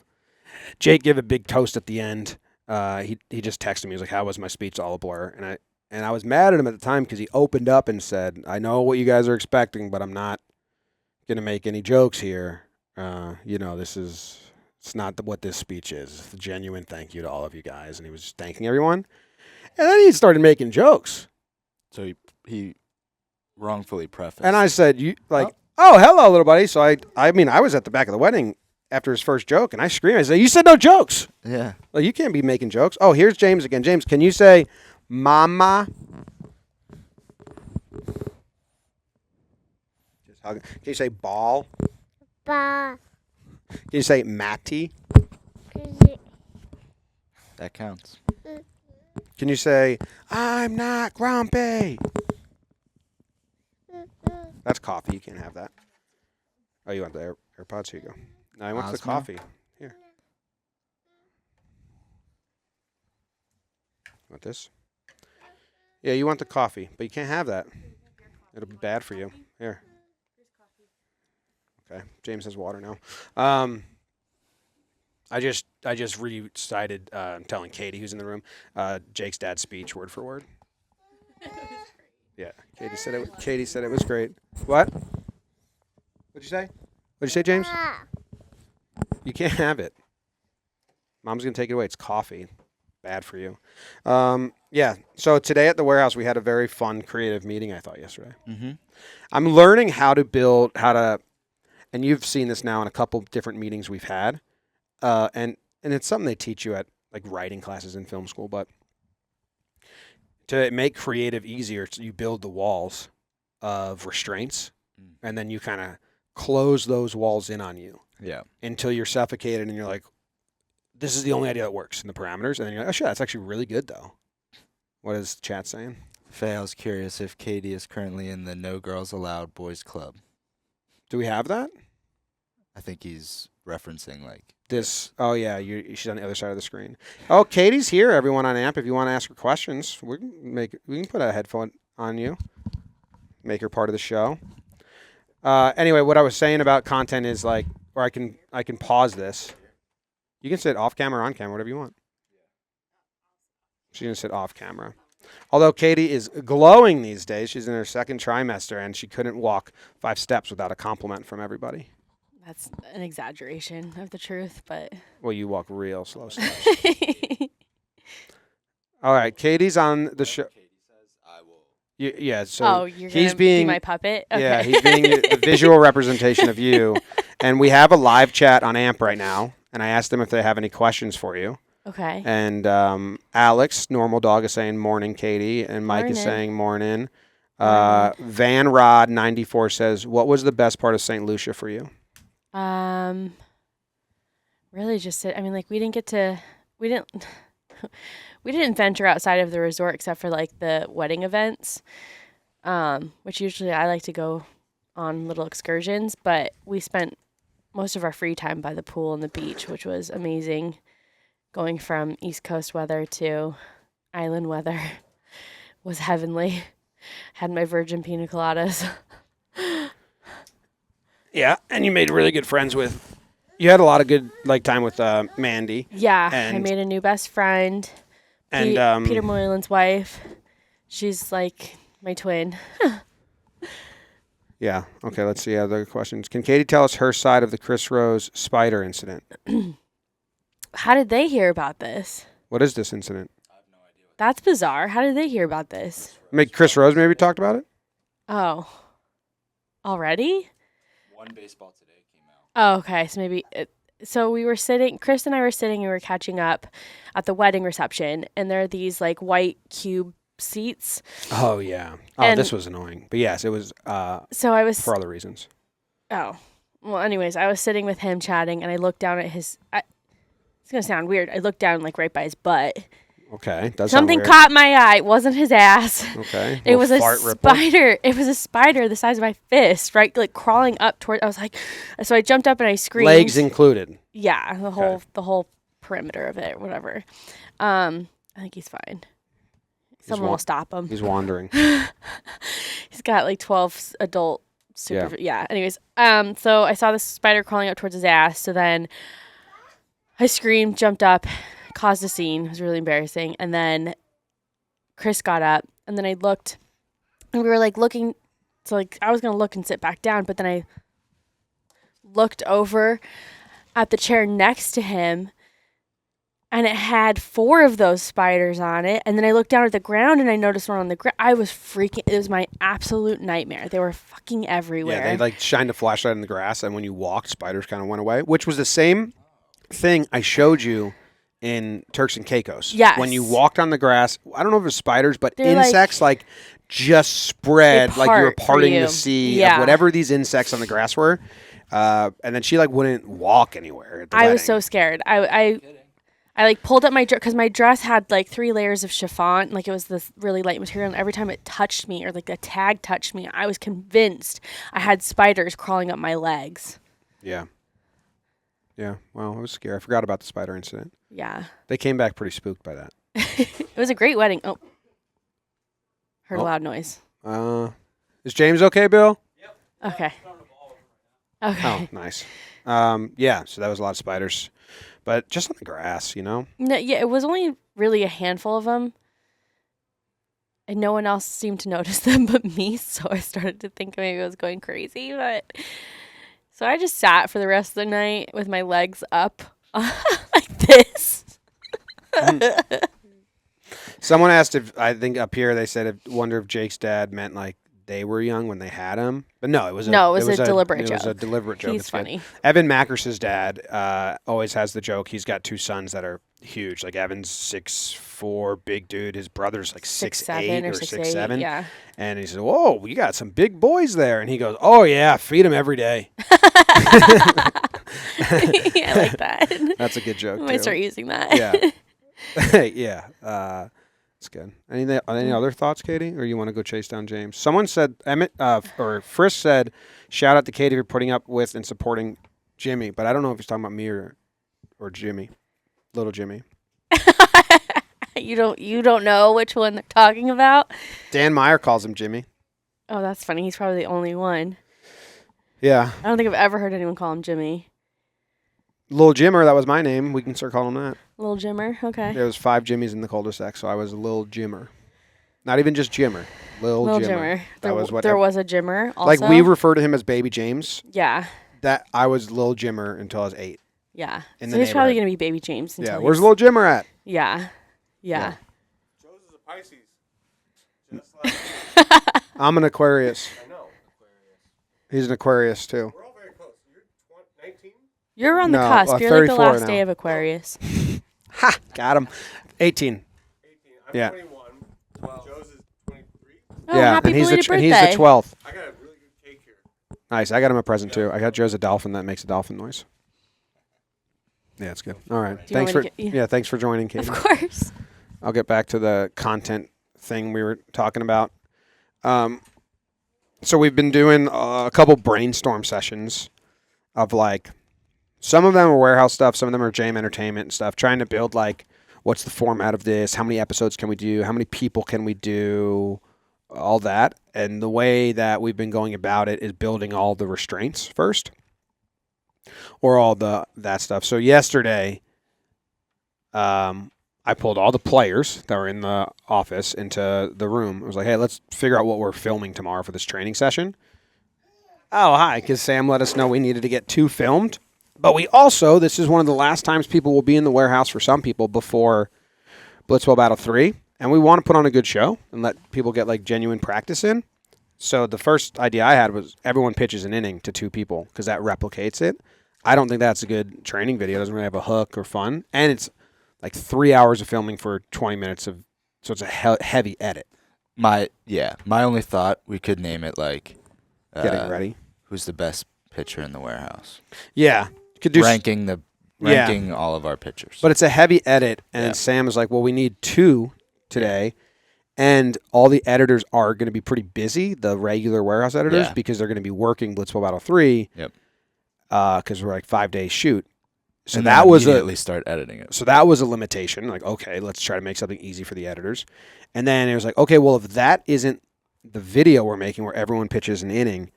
S1: Jake gave a big toast at the end. He just texted me. He was like, how was my speech? It's all a blur. And I was mad at him at the time because he opened up and said, I know what you guys are expecting, but I'm not going to make any jokes here. It's not what this speech is. It's a genuine thank you to all of you guys. And he was just thanking everyone. And then he started making jokes.
S2: So he wrongfully prefaced.
S1: And I said, oh, hello, little buddy. So I was at the back of the wedding after his first joke, and I screamed. I said, you said no jokes.
S2: Yeah.
S1: Like, you can't be making jokes. Oh, here's James again. James, can you say mama? Can you say ball?
S5: Ba.
S1: Can you say Matty?
S2: That counts.
S1: Can you say, I'm not grumpy? That's coffee. You can't have that. Oh, you want the AirPods? Here you go. No, he wants the coffee. Here. Want this? Yeah, you want the coffee, but you can't have that. It'll be bad for you. Here. Okay. James has water now. I just recited, telling Kaity, who's in the room, Jake's dad's speech word for word. Yeah, Kaity said it was great. What? What'd you say? What'd you say, James? You can't have it. Mom's gonna take it away. It's coffee. Bad for you. Yeah. So today at the warehouse we had a very fun, creative meeting. I thought yesterday.
S2: Mm-hmm.
S1: I'm learning how to, and you've seen this now in a couple different meetings we've had, and it's something they teach you at like writing classes in film school, but. To make creative easier, you build the walls of restraints, and then you kind of close those walls in on you.
S2: Yeah.
S1: Until you're suffocated, and you're like, this is the only idea that works in the parameters. And then you're like, oh, shit, that's actually really good, though. What is the chat saying?
S2: Faye, I was curious if Kaity is currently in the No Girls Allowed Boys Club.
S1: Do we have that?
S2: I think he's referencing, like...
S1: This. Oh, yeah, she's on the other side of the screen. Oh, Katie's here, everyone on AMP. If you want to ask her questions, we can put a headphone on you. Make her part of the show. Anyway, what I was saying about content is like, or I can pause this. You can sit off camera or on camera, whatever you want. She's going to sit off camera. Although Kaity is glowing these days. She's in her second trimester, and she couldn't walk 5 steps without a compliment from everybody.
S4: That's an exaggeration of the truth, but...
S1: Well, you walk real slow steps. All right, Katie's on the show.
S2: Kaity says, I will.
S1: Yeah. So
S6: Oh, you're
S1: he's
S6: gonna
S1: being
S6: be my puppet? Okay.
S1: Yeah, he's being the visual representation of you. And we have a live chat on AMP right now. And I asked them if they have any questions for you.
S6: Okay.
S1: And Alex, normal dog, is saying morning, Katie. And Mike is
S6: Morning.
S1: saying morning.
S6: Morning.
S1: Van Rod 94 says, what was the best part of St. Lucia for you?
S6: Really just I mean, like we didn't we didn't venture outside of the resort except for like the wedding events, which usually I like to go on little excursions, but we spent most of our free time by the pool and the beach, which was amazing. Going from East Coast weather to island weather was heavenly. Had my virgin pina coladas.
S1: Yeah, and you made really good friends with. You had a lot of good time with Mandy.
S6: Yeah, I
S1: And-
S6: made a new best friend.
S1: And
S6: Peter Moylan's wife. She's like my twin.
S1: Yeah. Okay. Let's see other questions. Can Katie tell us her side of the Chris Rose spider incident?
S6: How did they hear about this?
S1: What is this incident?
S6: That's bizarre. How did they hear about this?
S1: Chris Rose maybe talked about it.
S6: Oh, already?
S2: One baseball today came out.
S6: Oh, okay. So maybe. So we were sitting. Chris and I were sitting and we were catching up at the wedding reception, and there are these like white cube seats.
S1: Oh yeah. Oh,
S6: And-
S1: this was annoying. But yes, it was
S6: So I was.
S1: for other reasons.
S6: Oh, well. Anyways, I was sitting with him chatting, and I looked down at his. It's gonna sound weird. I looked down like right by his butt.
S1: Okay. Does
S6: Something
S1: sound weird.
S6: caught my eye. It wasn't his ass.
S1: Okay.
S6: It
S1: Little
S6: was a
S1: fart ripple.
S6: spider. It was a spider the size of my fist, right? Like crawling up toward. I was like, so I jumped up and I screamed.
S1: Legs included.
S6: Yeah, the whole perimeter of it, whatever. I think he's fine. Someone
S1: wa-
S6: will stop him.
S1: He's wandering.
S6: He's got like 12 adult super. Yeah. Anyways, so I saw this spider crawling up towards his ass. So then I screamed, jumped up, caused a scene. It was really embarrassing. And then Chris got up, and then I looked, and we were like looking. So like I was gonna look and sit back down, but then I looked over at the chair next to him, and it had 4 of those spiders on it. And then I looked down at the ground and I noticed one on the ground. I was freaking. It was my absolute nightmare. They were fucking everywhere.
S1: Yeah, they shined a flashlight in the grass, and when you walked, spiders kind of went away, which was the same thing I showed you in Turks and Caicos.
S6: Yes.
S1: When you walked on the grass, I don't know if it was spiders, but
S6: They're
S1: insects just spread like you were
S6: part for
S1: parting
S6: you.
S1: the sea
S6: Yeah.
S1: of whatever these insects on the grass were. And then she wouldn't walk anywhere. At the
S6: I was
S1: wedding.
S6: so scared. I like pulled up my dress because my dress had like 3 layers of chiffon. Like it was this really light material. And every time it touched me or like a tag touched me, I was convinced I had spiders crawling up my legs.
S1: Yeah. Yeah. Well, I was scared. I forgot about the spider incident.
S6: Yeah.
S1: They came back pretty spooked by that.
S6: It was a great wedding. Oh. Heard
S1: Oh.
S6: a loud noise.
S1: Is James okay, Bill?
S6: Okay. Okay.
S1: Oh, nice. Yeah, so that was a lot of spiders. But just on the grass,
S6: No, yeah, it was only really a handful of them. And no one else seemed to notice them but me. So I started to think maybe I was going crazy. But so I just sat for the rest of the night with my legs up like this.
S1: Someone asked if, I think up here they said, wonder if Jake's dad meant like they were young when they had him. But no, it was a
S6: deliberate joke.
S1: It was a deliberate joke.
S6: He's
S1: It's good.
S6: funny.
S1: Evan Mackers's dad always has the joke. He's got 2 sons that are huge. Like Evan's 6'4", big dude. His brother's like 6'8" or 6'7".
S6: Yeah.
S1: And he says, "Whoa, you got some big boys there." And he goes, "Oh yeah, feed them every day."
S6: I like that.
S1: That's a good joke.
S6: I might
S1: too.
S6: start using that.
S1: Yeah. Yeah. It's good. Any other thoughts, Katie? Or you want to go chase down James? Someone said, or Frisk said, shout out to Katie for putting up with and supporting Jimmy. But I don't know if he's talking about me or Jimmy. Little Jimmy.
S6: You don't know which one they're talking about?
S1: Dan Meyer calls him Jimmy.
S6: Oh, that's funny. He's probably the only one.
S1: Yeah.
S6: I don't think I've ever heard anyone call him Jimmy.
S1: Little Jimmer, that was my name. We can start calling him that.
S6: Little Jimmer? Okay.
S1: There was 5 Jimmys in the cul-de-sac, so I was a Little Jimmer. Not even just Jimmer. Little Jimmer.
S6: There,
S1: was what
S6: there was a Jimmer also.
S1: like we refer to him as Baby James.
S6: Yeah.
S1: That I was Little Jimmer until I was 8.
S6: Yeah.
S1: In
S6: So
S1: the
S6: he's probably
S1: neighborhood.
S6: going to be Baby James.
S1: Yeah.
S6: Until
S1: Where's
S6: he's-
S1: Little Jimmer at?
S6: Yeah. Yeah.
S3: Joez is a Pisces.
S1: I'm an Aquarius. He's an Aquarius too.
S6: You're on the
S1: No,
S6: cusp. You're like the
S1: 34
S6: last
S1: now.
S6: day of Aquarius.
S1: Ha! Got him. 18.
S7: I'm
S1: Yeah.
S7: 21. Joez is 23.
S6: Oh,
S1: yeah,
S6: happy
S1: and he's
S6: belated
S1: the and
S6: birthday.
S1: he's the 12th.
S7: I got a really good cake here.
S1: Nice. I got him a present too. I got Joe's a dolphin that makes a dolphin noise. Yeah, it's good. All right.
S6: Do you
S1: Thanks
S6: want
S1: for
S6: me to get-
S1: thanks for joining, Katie.
S6: Of course.
S1: I'll get back to the content thing we were talking about. So we've been doing a couple brainstorm sessions of like, some of them are warehouse stuff, some of them are jam entertainment and stuff, trying to build like, what's the format of this? How many episodes can we do? How many people can we do? All that. And the way that we've been going about it is building all the restraints first, or all that stuff. So yesterday, I pulled all the players that were in the office into the room. I was like, hey, let's figure out what we're filming tomorrow for this training session. Oh, hi, because Sam let us know we needed to get 2 filmed. But we also, this is one of the last times people will be in the warehouse for some people before Blitzball Battle 3. And we want to put on a good show and let people get like genuine practice in. So the first idea I had was everyone pitches an inning to 2 people because that replicates it. I don't think that's a good training video. It doesn't really have a hook or fun. And it's like 3 hours of filming for 20 minutes of, so it's a heavy edit.
S2: My only thought, we could name it like
S1: Getting ready.
S2: Who's the best pitcher in the warehouse?
S1: Yeah. Could do
S2: Ranking all of our pitchers.
S1: But it's a heavy edit, and
S2: Yeah.
S1: Sam is like, well, we need 2 today, and all the editors are going to be pretty busy, the regular warehouse editors,
S2: Yeah.
S1: because they're going to be working Blitzball Battle 3.
S2: Yep.
S1: Because we're like 5-day shoot. So
S2: and
S1: that
S2: then
S1: was
S2: immediately start editing it.
S1: So that was a limitation. Like, okay, let's try to make something easy for the editors. And then it was like, okay, well, if that isn't the video we're making where everyone pitches an inning,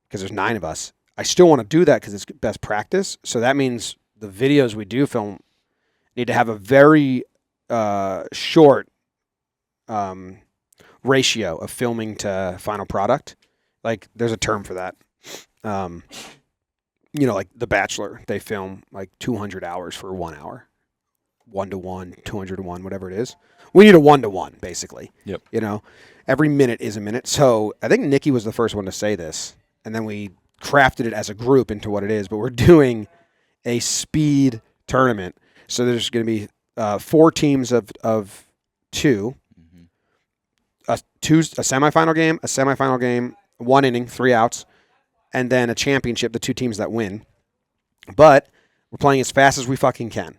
S1: because there's 9 of us, I still want to do that because it's best practice. So that means the videos we do film need to have a very short ratio of filming to final product. Like, there's a term for that. Like The Bachelor, they film like 200 hours for 1 hour. 1-to-1, 200-to-1, whatever it is. We need a 1-to-1, basically.
S2: Yep.
S1: Every minute is a minute. So I think Nikki was the first one to say this, and then we crafted it as a group into what it is. But we're doing a speed tournament. So there's going to be 4 teams of 2, a semifinal game, 1 inning, 3 outs, and then a championship, the 2 teams that win. But we're playing as fast as we fucking can.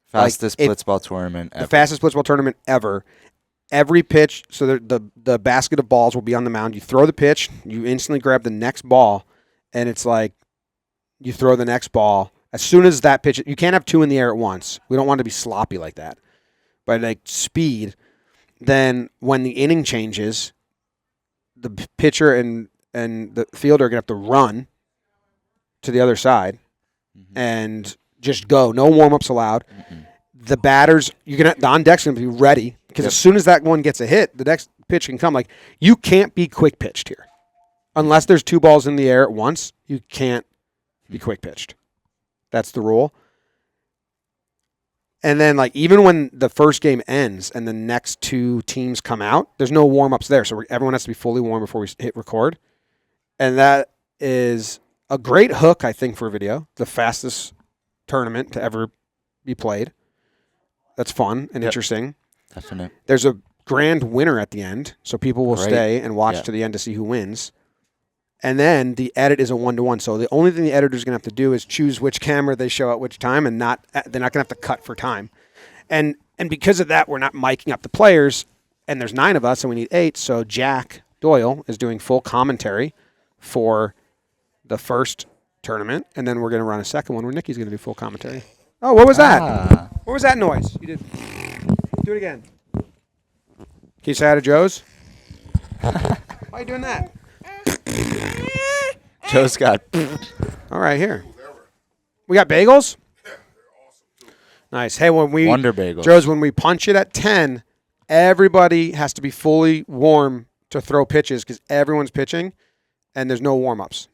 S2: Fastest blitzball tournament ever.
S1: The fastest blitzball tournament ever. Every pitch, so the basket of balls will be on the mound. You throw the pitch, you instantly grab the next ball, and it's like you throw the next ball. As soon as that pitch, you can't have 2 in the air at once. We don't want to be sloppy like that. But like speed, then when the inning changes, the pitcher and the fielder are going to have to run to the other side and just go. No warm-ups allowed. The batters, the on deck's going to be ready because as soon as that one gets a hit, the next pitch can come. Like, you can't be quick pitched here. Unless there's 2 balls in the air at once, you can't be quick pitched. That's the rule. And then, like, even when the first game ends and the next 2 teams come out, there's no warm-ups there. So everyone has to be fully warm before we hit record. And that is a great hook, I think, for video. The fastest tournament to ever be played. That's fun and interesting.
S2: Definitely.
S1: There's a grand winner at the end, so people will stay and watch
S2: Yeah.
S1: to the end to see who wins. And then the edit is a 1-to-1. So the only thing the editor's going to have to do is choose which camera they show at which time, and they're not going to have to cut for time. And because of that, we're not miking up the players, and there's 9 of us, and we need 8. So Jack Doyle is doing full commentary for the first tournament, and then we're going to run a second one where Nikki's going to do full commentary. Oh, what was that? What was that noise? You did. Do it again. Can you say hi to Joez? Why are you doing that?
S2: Joe's got.
S1: All right, here. We got bagels? Nice. Hey,
S2: Wonder bagels.
S1: Joez, when we punch it at 10, everybody has to be fully warm to throw pitches because everyone's pitching, and there's no warm-ups.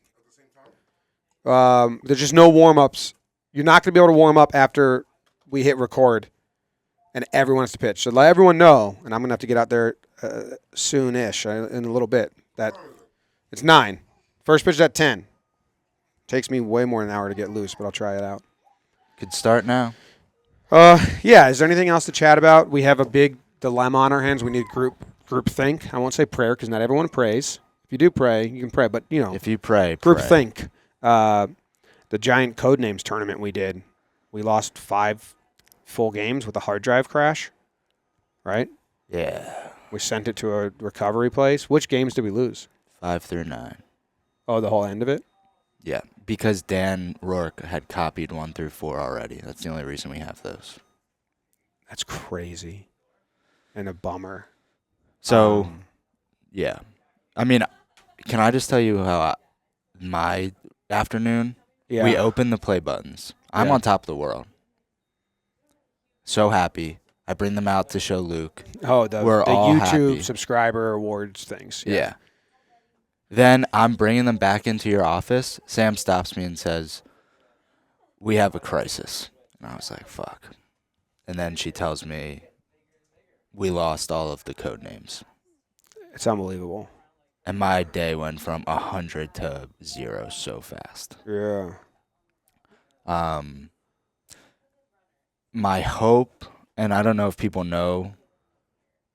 S1: There's just no warm-ups. You're not going to be able to warm up after we hit record and everyone has to pitch. So let everyone know, and I'm going to have to get out there soon-ish, in a little bit, that it's 9. First pitch is at 10. Takes me way more than an hour to get loose, but I'll try it out.
S2: Could start now.
S1: Yeah, is there anything else to chat about? We have a big dilemma on our hands. We need group think. I won't say prayer because not everyone prays. If you do pray, you can pray, but,
S2: If you pray,
S1: group
S2: pray.
S1: think. The giant Codenames tournament we did, we lost 5 full games with a hard drive crash, right?
S2: Yeah.
S1: We sent it to a recovery place. Which games did we lose?
S2: 5 through 9.
S1: Oh, the whole end of it?
S2: Yeah, because Dan Rourke had copied 1 through 4 already. That's the only reason we have those.
S1: That's crazy. And a bummer.
S2: So, yeah. I mean, can I just tell you how my afternoon,
S1: Yeah.
S2: we opened the play buttons. I'm
S1: Yeah.
S2: on top of the world. So happy. I bring them out to show Luke.
S1: Oh, the
S2: We're all
S1: YouTube
S2: happy.
S1: subscriber awards things.
S2: Yeah. Then I'm bringing them back into your office. Sam stops me and says, "We have a crisis." And I was like, fuck. And then she tells me, "We lost all of the code names."
S1: It's unbelievable.
S2: And my day went from 100 to 0 so fast.
S1: Yeah.
S2: My hope, and I don't know if people know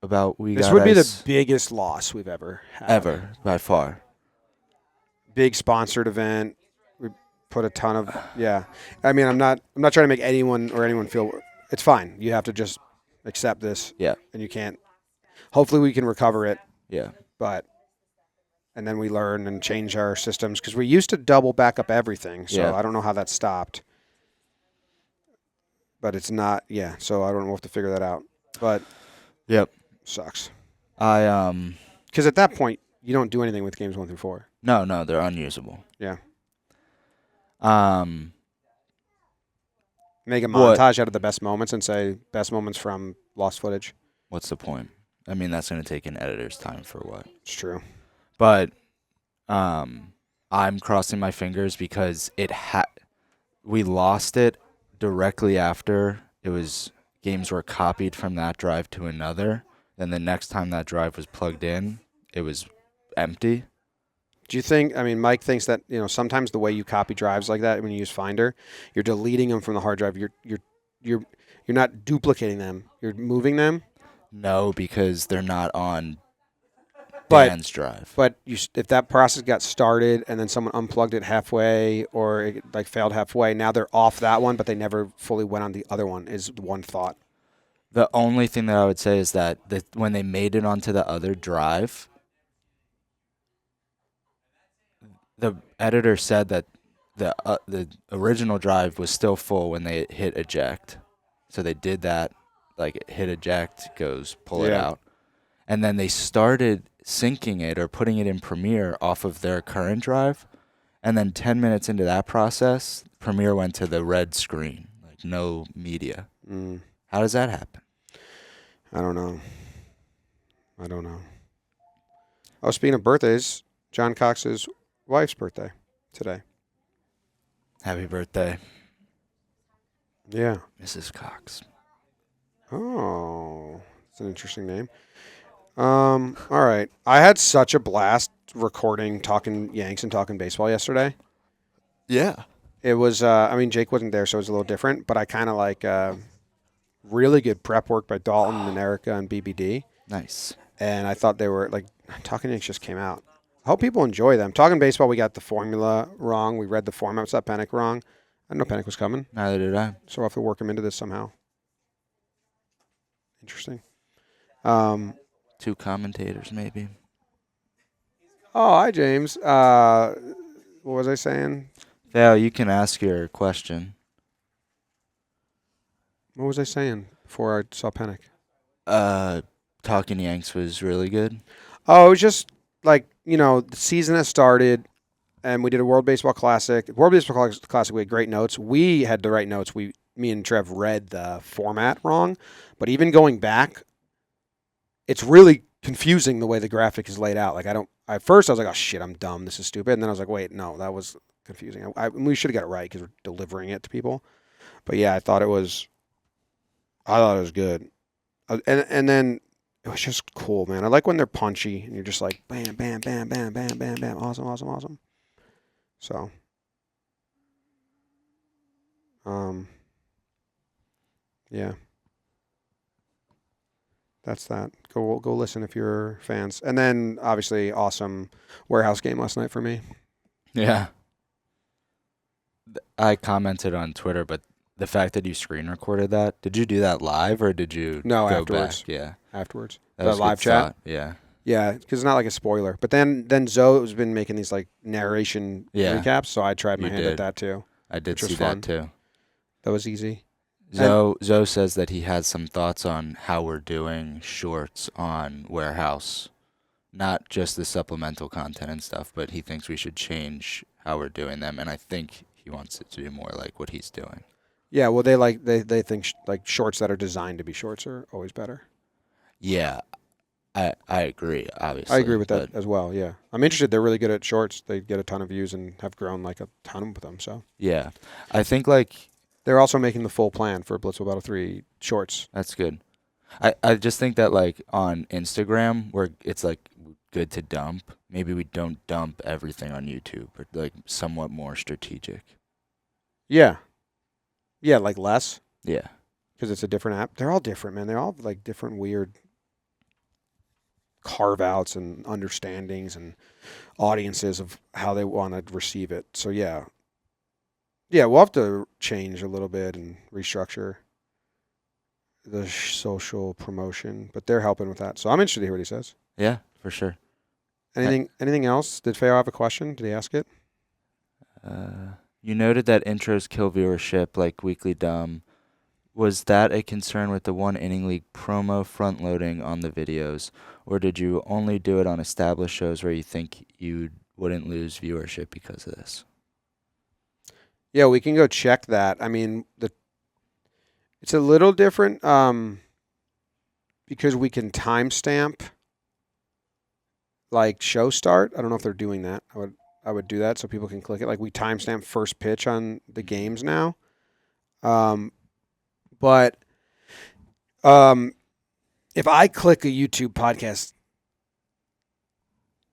S2: about We
S1: This
S2: Got
S1: would be the
S2: Ice
S1: biggest loss we've ever had.
S2: ever, by far.
S1: Big sponsored event. We put a ton of I mean, I'm not trying to make anyone feel it's fine. You have to just accept this.
S2: Yeah.
S1: And you can't. Hopefully we can recover it,
S2: Yeah.
S1: and then we learn and change our systems because we used to double back up everything. So
S2: Yeah.
S1: I don't know how that stopped. But it's not, so I don't know. We'll have to figure that out. But
S2: Yep.
S1: sucks.
S2: Because
S1: at that point, you don't do anything with games 1 through 4.
S2: no, they're unusable.
S1: Yeah.
S2: Um,
S1: Make a
S2: What?
S1: montage out of the best moments and say best moments from lost footage.
S2: what's the point? I mean, that's going to take an editor's time for what?
S1: It's true.
S2: But I'm crossing my fingers because we lost it directly after games were copied from that drive to another. Then the next time that drive was plugged in, it was empty.
S1: Do you think, Mike thinks that, sometimes the way you copy drives like that when you use Finder, you're deleting them from the hard drive. You're not duplicating them. You're moving them.
S2: No, because they're not on
S1: But-
S2: Dan's drive.
S1: But if that process got started and then someone unplugged it halfway or it failed halfway, now they're off that one, but they never fully went on the other one is one thought.
S2: The only thing that I would say is that when they made it onto the other drive, the editor said that the original drive was still full when they hit eject. So they did that, hit eject, goes pull it
S1: Yeah.
S2: out. And then they started syncing it or putting it in Premiere off of their current drive. And then 10 minutes into that process, Premiere went to the red screen, no media. How does that happen?
S1: I don't know. Oh, speaking of birthdays, John Cox's wife's birthday today.
S2: Happy birthday,
S1: Yeah.
S2: Mrs. Cox.
S1: Oh, that's an interesting name. All right. I had such a blast recording Talking Yanks and Talking Baseball yesterday.
S2: Yeah.
S1: It was, Jake wasn't there, so it was a little different, but I kind of really good prep work by Dalton and Erica and BBD.
S2: Nice.
S1: And I thought they were, Talking Yanks just came out. I hope people enjoy them. Talking Baseball, we got the formula wrong. We read the format. What's that, Panic wrong? I didn't know Panic was coming,
S2: Neither did I.
S1: so we'll have to work him into this somehow. Interesting.
S2: 2 commentators, maybe.
S1: Oh, hi, James. What was I saying?
S2: Val, you can ask your question.
S1: What was I saying before I saw Panic?
S2: Talking Yanks was really good.
S1: Oh, it was just the season has started, and we did a World Baseball Classic. World Baseball Classic, we had great notes. We had the right notes. Me and Trev read the format wrong, but even going back, it's really confusing the way the graphic is laid out. At first I was like, oh shit, I'm dumb. This is stupid. And then I was like, wait, no, that was confusing. We should have got it right because we're delivering it to people. But yeah, I thought it was I thought it was good. And then it was just cool, man. I like when they're punchy and you're just like bam, bam, bam, bam, bam, bam, bam. Awesome, awesome, awesome. So, yeah. That's that. Go listen if you're fans. And then obviously awesome warehouse game last night for me.
S2: Yeah. I commented on Twitter, but the fact that you screen recorded that, did you do that live or did you
S1: No,
S2: go
S1: afterwards.
S2: back? Yeah.
S1: Afterwards.
S2: That
S1: The
S2: was
S1: live
S2: good
S1: chat.
S2: thought. Yeah.
S1: Yeah, because it's not like a spoiler. But then Zoe's been making these like narration
S2: Yeah.
S1: recaps, so I tried my
S2: You
S1: hand at
S2: did.
S1: that too.
S2: I did
S1: Which was
S2: see
S1: fun.
S2: that too.
S1: That was easy.
S2: Zoe says that he has some thoughts on how we're doing shorts on Warehouse. Not just the supplemental content and stuff, but he thinks we should change how we're doing them. And I think he wants it to do more like what he's doing.
S1: Yeah, well, they think like shorts that are designed to be shorts are always better.
S2: Yeah, I agree, obviously.
S1: I agree with that as well. Yeah, I'm interested. They're really good at shorts. They get a ton of views and have grown like a ton with them. So
S2: Yeah. I think like
S1: they're also making the full plan for Blitzball Battle 3 shorts.
S2: that's good. I just think that like on Instagram where it's like good to dump, maybe we don't dump everything on YouTube, or like somewhat more strategic.
S1: Yeah, yeah, like less
S2: Yeah.
S1: because it's a different app. They're all different, man. They're all like different weird carve outs and understandings and audiences of how they want to receive it. So yeah, we'll have to change a little bit and restructure the social promotion, but they're helping with that. So I'm interested to hear what he says.
S2: Yeah, for sure.
S1: Anything else? Did Feo have a question? Did he ask it?
S2: You noted that intros kill viewership like Weekly Dumb. Was that a concern with the One Inning League promo front loading on the videos, or did you only do it on established shows where you think you wouldn't lose viewership because of this?
S1: Yeah, we can go check that. I mean, it's a little different because we can timestamp like show start. I don't know if they're doing that. I would do that so people can click it. Like we timestamp first pitch on the games now. But if I click a YouTube podcast,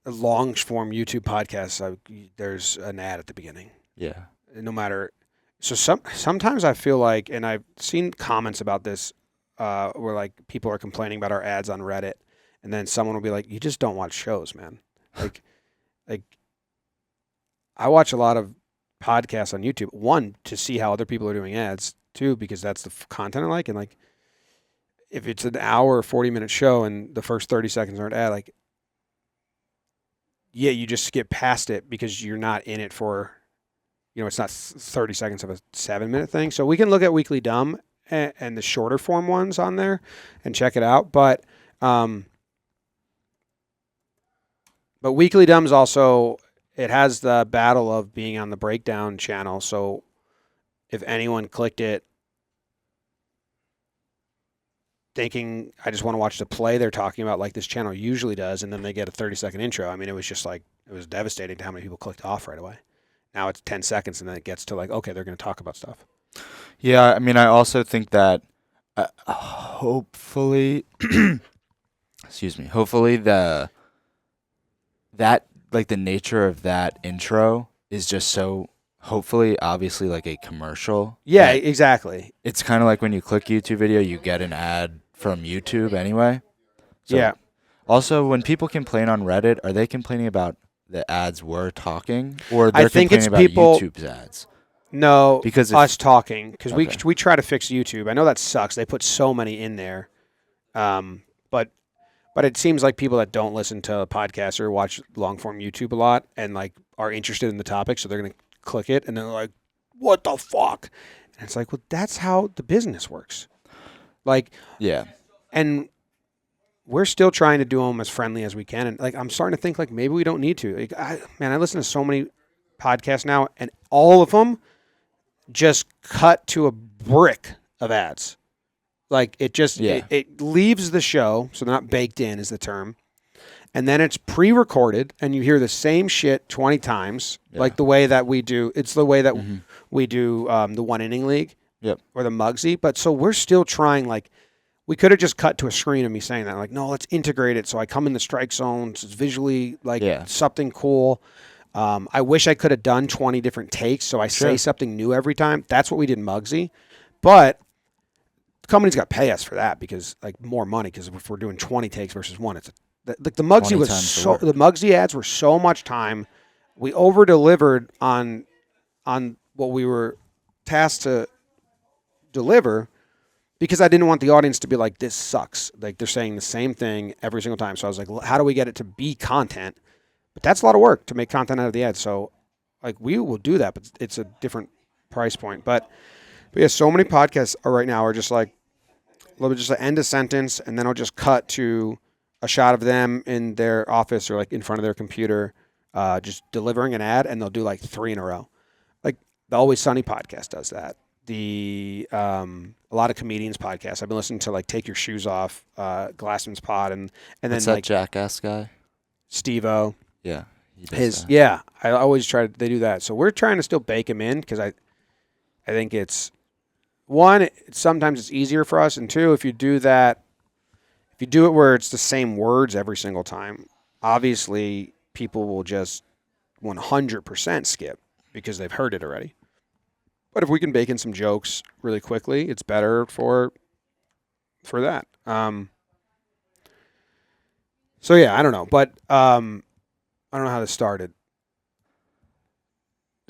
S1: a long form YouTube podcast, there's an ad at the beginning.
S2: Yeah.
S1: No matter. So sometimes I feel like, and I've seen comments about this where like people are complaining about our ads on Reddit, and then someone will be like, "You just don't watch shows, man." like I watch a lot of podcasts on YouTube. One, to see how other people are doing ads. Two, because that's the content I like, and like if it's an hour or 40-minute show and the first 30 seconds aren't ad, like yeah, you just skip past it because you're not in it for. It's not 30 seconds of a 7-minute thing. So we can look at Weekly Dumb and the shorter form ones on there and check it out. But Weekly Dumb's also, it has the battle of being on the breakdown channel. So if anyone clicked it thinking, I just want to watch the play they're talking about like this channel usually does, and then they get a 30-second intro. I mean, it was just like, it was devastating to how many people clicked off right away. Now it's 10 seconds, and then it gets to like, okay, they're going to talk about stuff.
S2: Yeah, I mean, I also think that hopefully, hopefully the nature of that intro is just so, hopefully, obviously, like a commercial.
S1: Yeah, exactly.
S2: It's kind of like when you click YouTube video, you get an ad from YouTube anyway. So
S1: Yeah.
S2: Also, when people complain on Reddit, are they complaining about the ads we're talking, or they're
S1: I think
S2: complaining
S1: it's
S2: about
S1: people-
S2: YouTube's ads?
S1: No,
S2: Because
S1: us talking, because
S2: Okay.
S1: we try to fix YouTube. I know that sucks. They put so many in there, but it seems like people that don't listen to podcasts or watch long form YouTube a lot and like are interested in the topic, so they're gonna click it and they're like, "What the fuck?" And it's like, well, that's how the business works. Like,
S2: Yeah.
S1: and we're still trying to do them as friendly as we can. And like, I'm starting to think like maybe we don't need to. Like, I listen to so many podcasts now, and all of them just cut to a brick of ads. Like it just it leaves the show, so they're not baked in is the term. And then it's pre-recorded, and you hear the same shit 20 times, like the way that we do. It's the way that we do the One Inning League.
S2: Yep.
S1: Or the Muggsy. But so we're still trying, like, we could have just cut to a screen of me saying that. Like, no, let's integrate it so I come in the strike zone. So it's visually, like, something cool. I wish I could have done 20 different takes so I say something new every time. That's what we did in Muggsy. But the company's got to pay us for that because, like, more money because if we're doing 20 takes versus one, it's the Muggsy was so – the Muggsy ads were so much time. We over-delivered on what we were tasked to deliver because I didn't want the audience to be like, this sucks. Like, they're saying the same thing every single time. So I was like, how do we get it to be content? But that's a lot of work to make content out of the ad. So, like, we will do that, but it's a different price point. But yeah, so many podcasts right now are just like, a little bit just end a sentence, and then I'll just cut to a shot of them in their office or, like, in front of their computer, just delivering an ad, and they'll do, like, 3 in a row. Like, the Always Sunny podcast does that. A lot of comedians podcasts. I've been listening to, like, Take Your Shoes Off, Glassman's Pod, and then,
S2: What's
S1: like,
S2: that Jackass guy?
S1: Steve-O.
S2: Yeah.
S1: I always try to, they do that. So we're trying to still bake him in because I think it's, one, sometimes it's easier for us, and two, if you do that, if you do it where it's the same words every single time, obviously people will just 100% skip because they've heard it already. But if we can bake in some jokes really quickly, it's better for that. So yeah, I don't know, but I don't know how this started.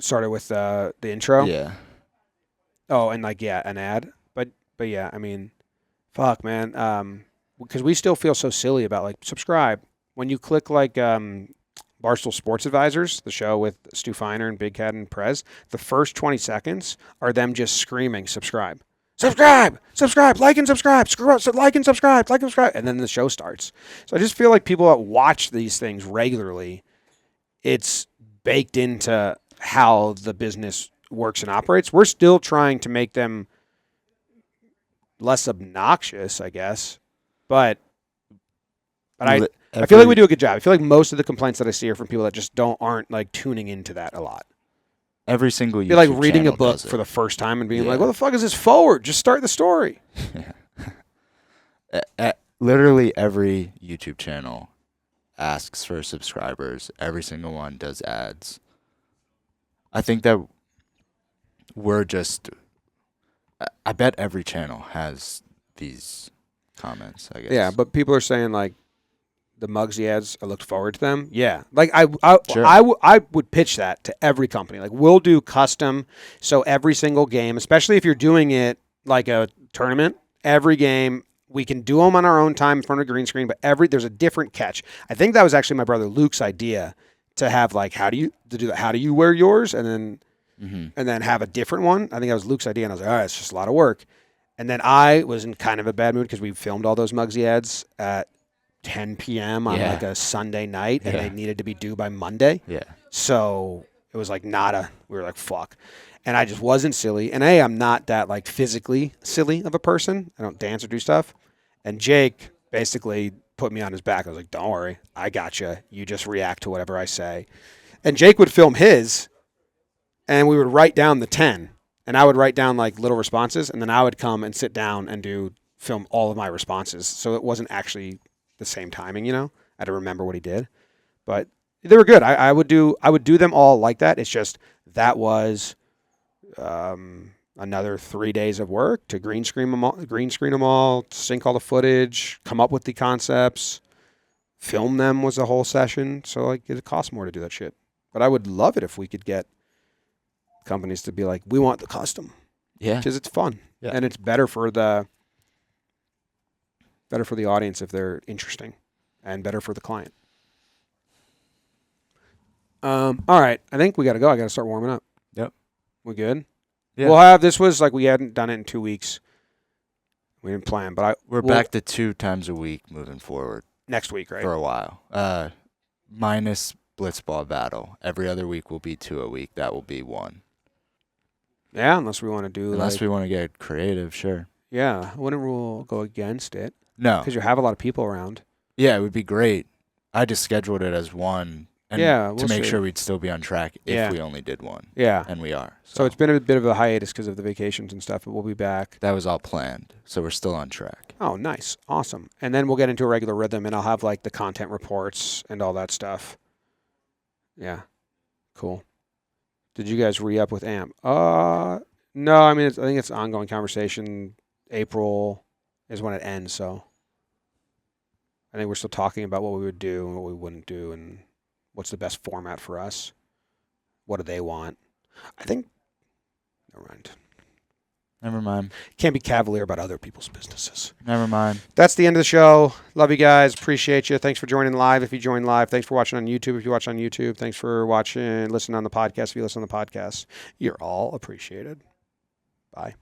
S1: Started with the intro.
S2: Yeah.
S1: Oh, and like, yeah, an ad. But yeah, I mean, fuck, man. Because we still feel so silly about, like, subscribe. When you click, like, Barstool Sports Advisors, the show with Stu Feiner and Big Cat and Prez, the first 20 seconds are them just screaming, subscribe. Subscribe! Subscribe! Like and subscribe! Like and subscribe! Like and subscribe! And then the show starts. So I just feel like people that watch these things regularly, it's baked into how the business works and operates. We're still trying to make them less obnoxious, I guess. But I feel like we do a good job. I feel like most of the complaints that I see are from people that just aren't like tuning into that a lot.
S2: Every single YouTube
S1: You're like reading a
S2: channel
S1: book
S2: does it.
S1: for the first time and being like, what the fuck is this forward? Just start the story.
S2: Literally every YouTube channel asks for subscribers. Every single one does ads. I think that we're just... I bet every channel has these comments, I guess.
S1: Yeah, but people are saying, like, the Muggsy ads, I looked forward to them. Yeah. Like,
S2: Sure.
S1: I would pitch that to every company. Like, we'll do custom, so every single game, especially if you're doing it like a tournament, every game, we can do them on our own time in front of a green screen, but there's a different catch. I think that was actually my brother Luke's idea to have, like, how do you wear yours? And then and then have a different one. I think that was Luke's idea, and I was like, all right, it's just a lot of work. And then I was in kind of a bad mood because we filmed all those Muggsy ads at 10 p.m. on like a Sunday night, and they needed to be due by Monday.
S2: Yeah.
S1: So it was like we were like, fuck. And I just wasn't silly. And I'm not that, like, physically silly of a person. I don't dance or do stuff. And Jake basically put me on his back. I was like, don't worry, I got you. You just react to whatever I say. And Jake would film his, and we would write down the 10. And I would write down, like, little responses, and then I would come and sit down and film all of my responses. So it wasn't actually the same timing, I had to remember what he did. But they were good. I would do them all like that. It's just that was another 3 days of work to green screen them all, sync all the footage, come up with the concepts, film them was a whole session. So, like, it costs more to do that shit. But I would love it if we could get companies to be like, we want the custom.
S2: Yeah.
S1: Because it's fun.
S2: Yeah.
S1: And it's better for the audience if they're interesting, and better for the client. All right. I think we got to go. I got to start warming up.
S2: Yep.
S1: We good?
S2: Yeah.
S1: This was like, we hadn't done it in 2 weeks. We didn't plan, but
S2: we're back to 2 times a week moving forward.
S1: Next week, right?
S2: For a while. Minus Blitzball battle. Every other week will be 2 a week. That will be 1.
S1: Yeah, unless we want to do
S2: we want to get creative, sure.
S1: Yeah, I wouldn't rule go against it.
S2: No.
S1: Because you have a lot of people around.
S2: Yeah, it would be great. I just scheduled it as 1 And
S1: Yeah,
S2: to
S1: we'll
S2: make
S1: see.
S2: sure we'd still be on track if
S1: Yeah.
S2: we only did one.
S1: Yeah.
S2: And we are.
S1: So it's been a bit of a hiatus because of the vacations and stuff, but we'll be back.
S2: That was all planned. So we're still on track.
S1: Oh, nice. Awesome. And then we'll get into a regular rhythm, and I'll have, like, the content reports and all that stuff. Yeah. Cool. Did you guys re-up with AMP? No, I mean, I think it's an ongoing conversation. April is when it ends, so I think we're still talking about what we would do and what we wouldn't do and what's the best format for us. What do they want? I think,
S2: Never mind.
S1: Can't be cavalier about other people's businesses.
S2: Never mind.
S1: That's the end of the show. Love you guys. Appreciate you. Thanks for joining live if you join live. Thanks for watching on YouTube if you watch on YouTube. Thanks for listening on the podcast if you listen on the podcast. You're all appreciated. Bye.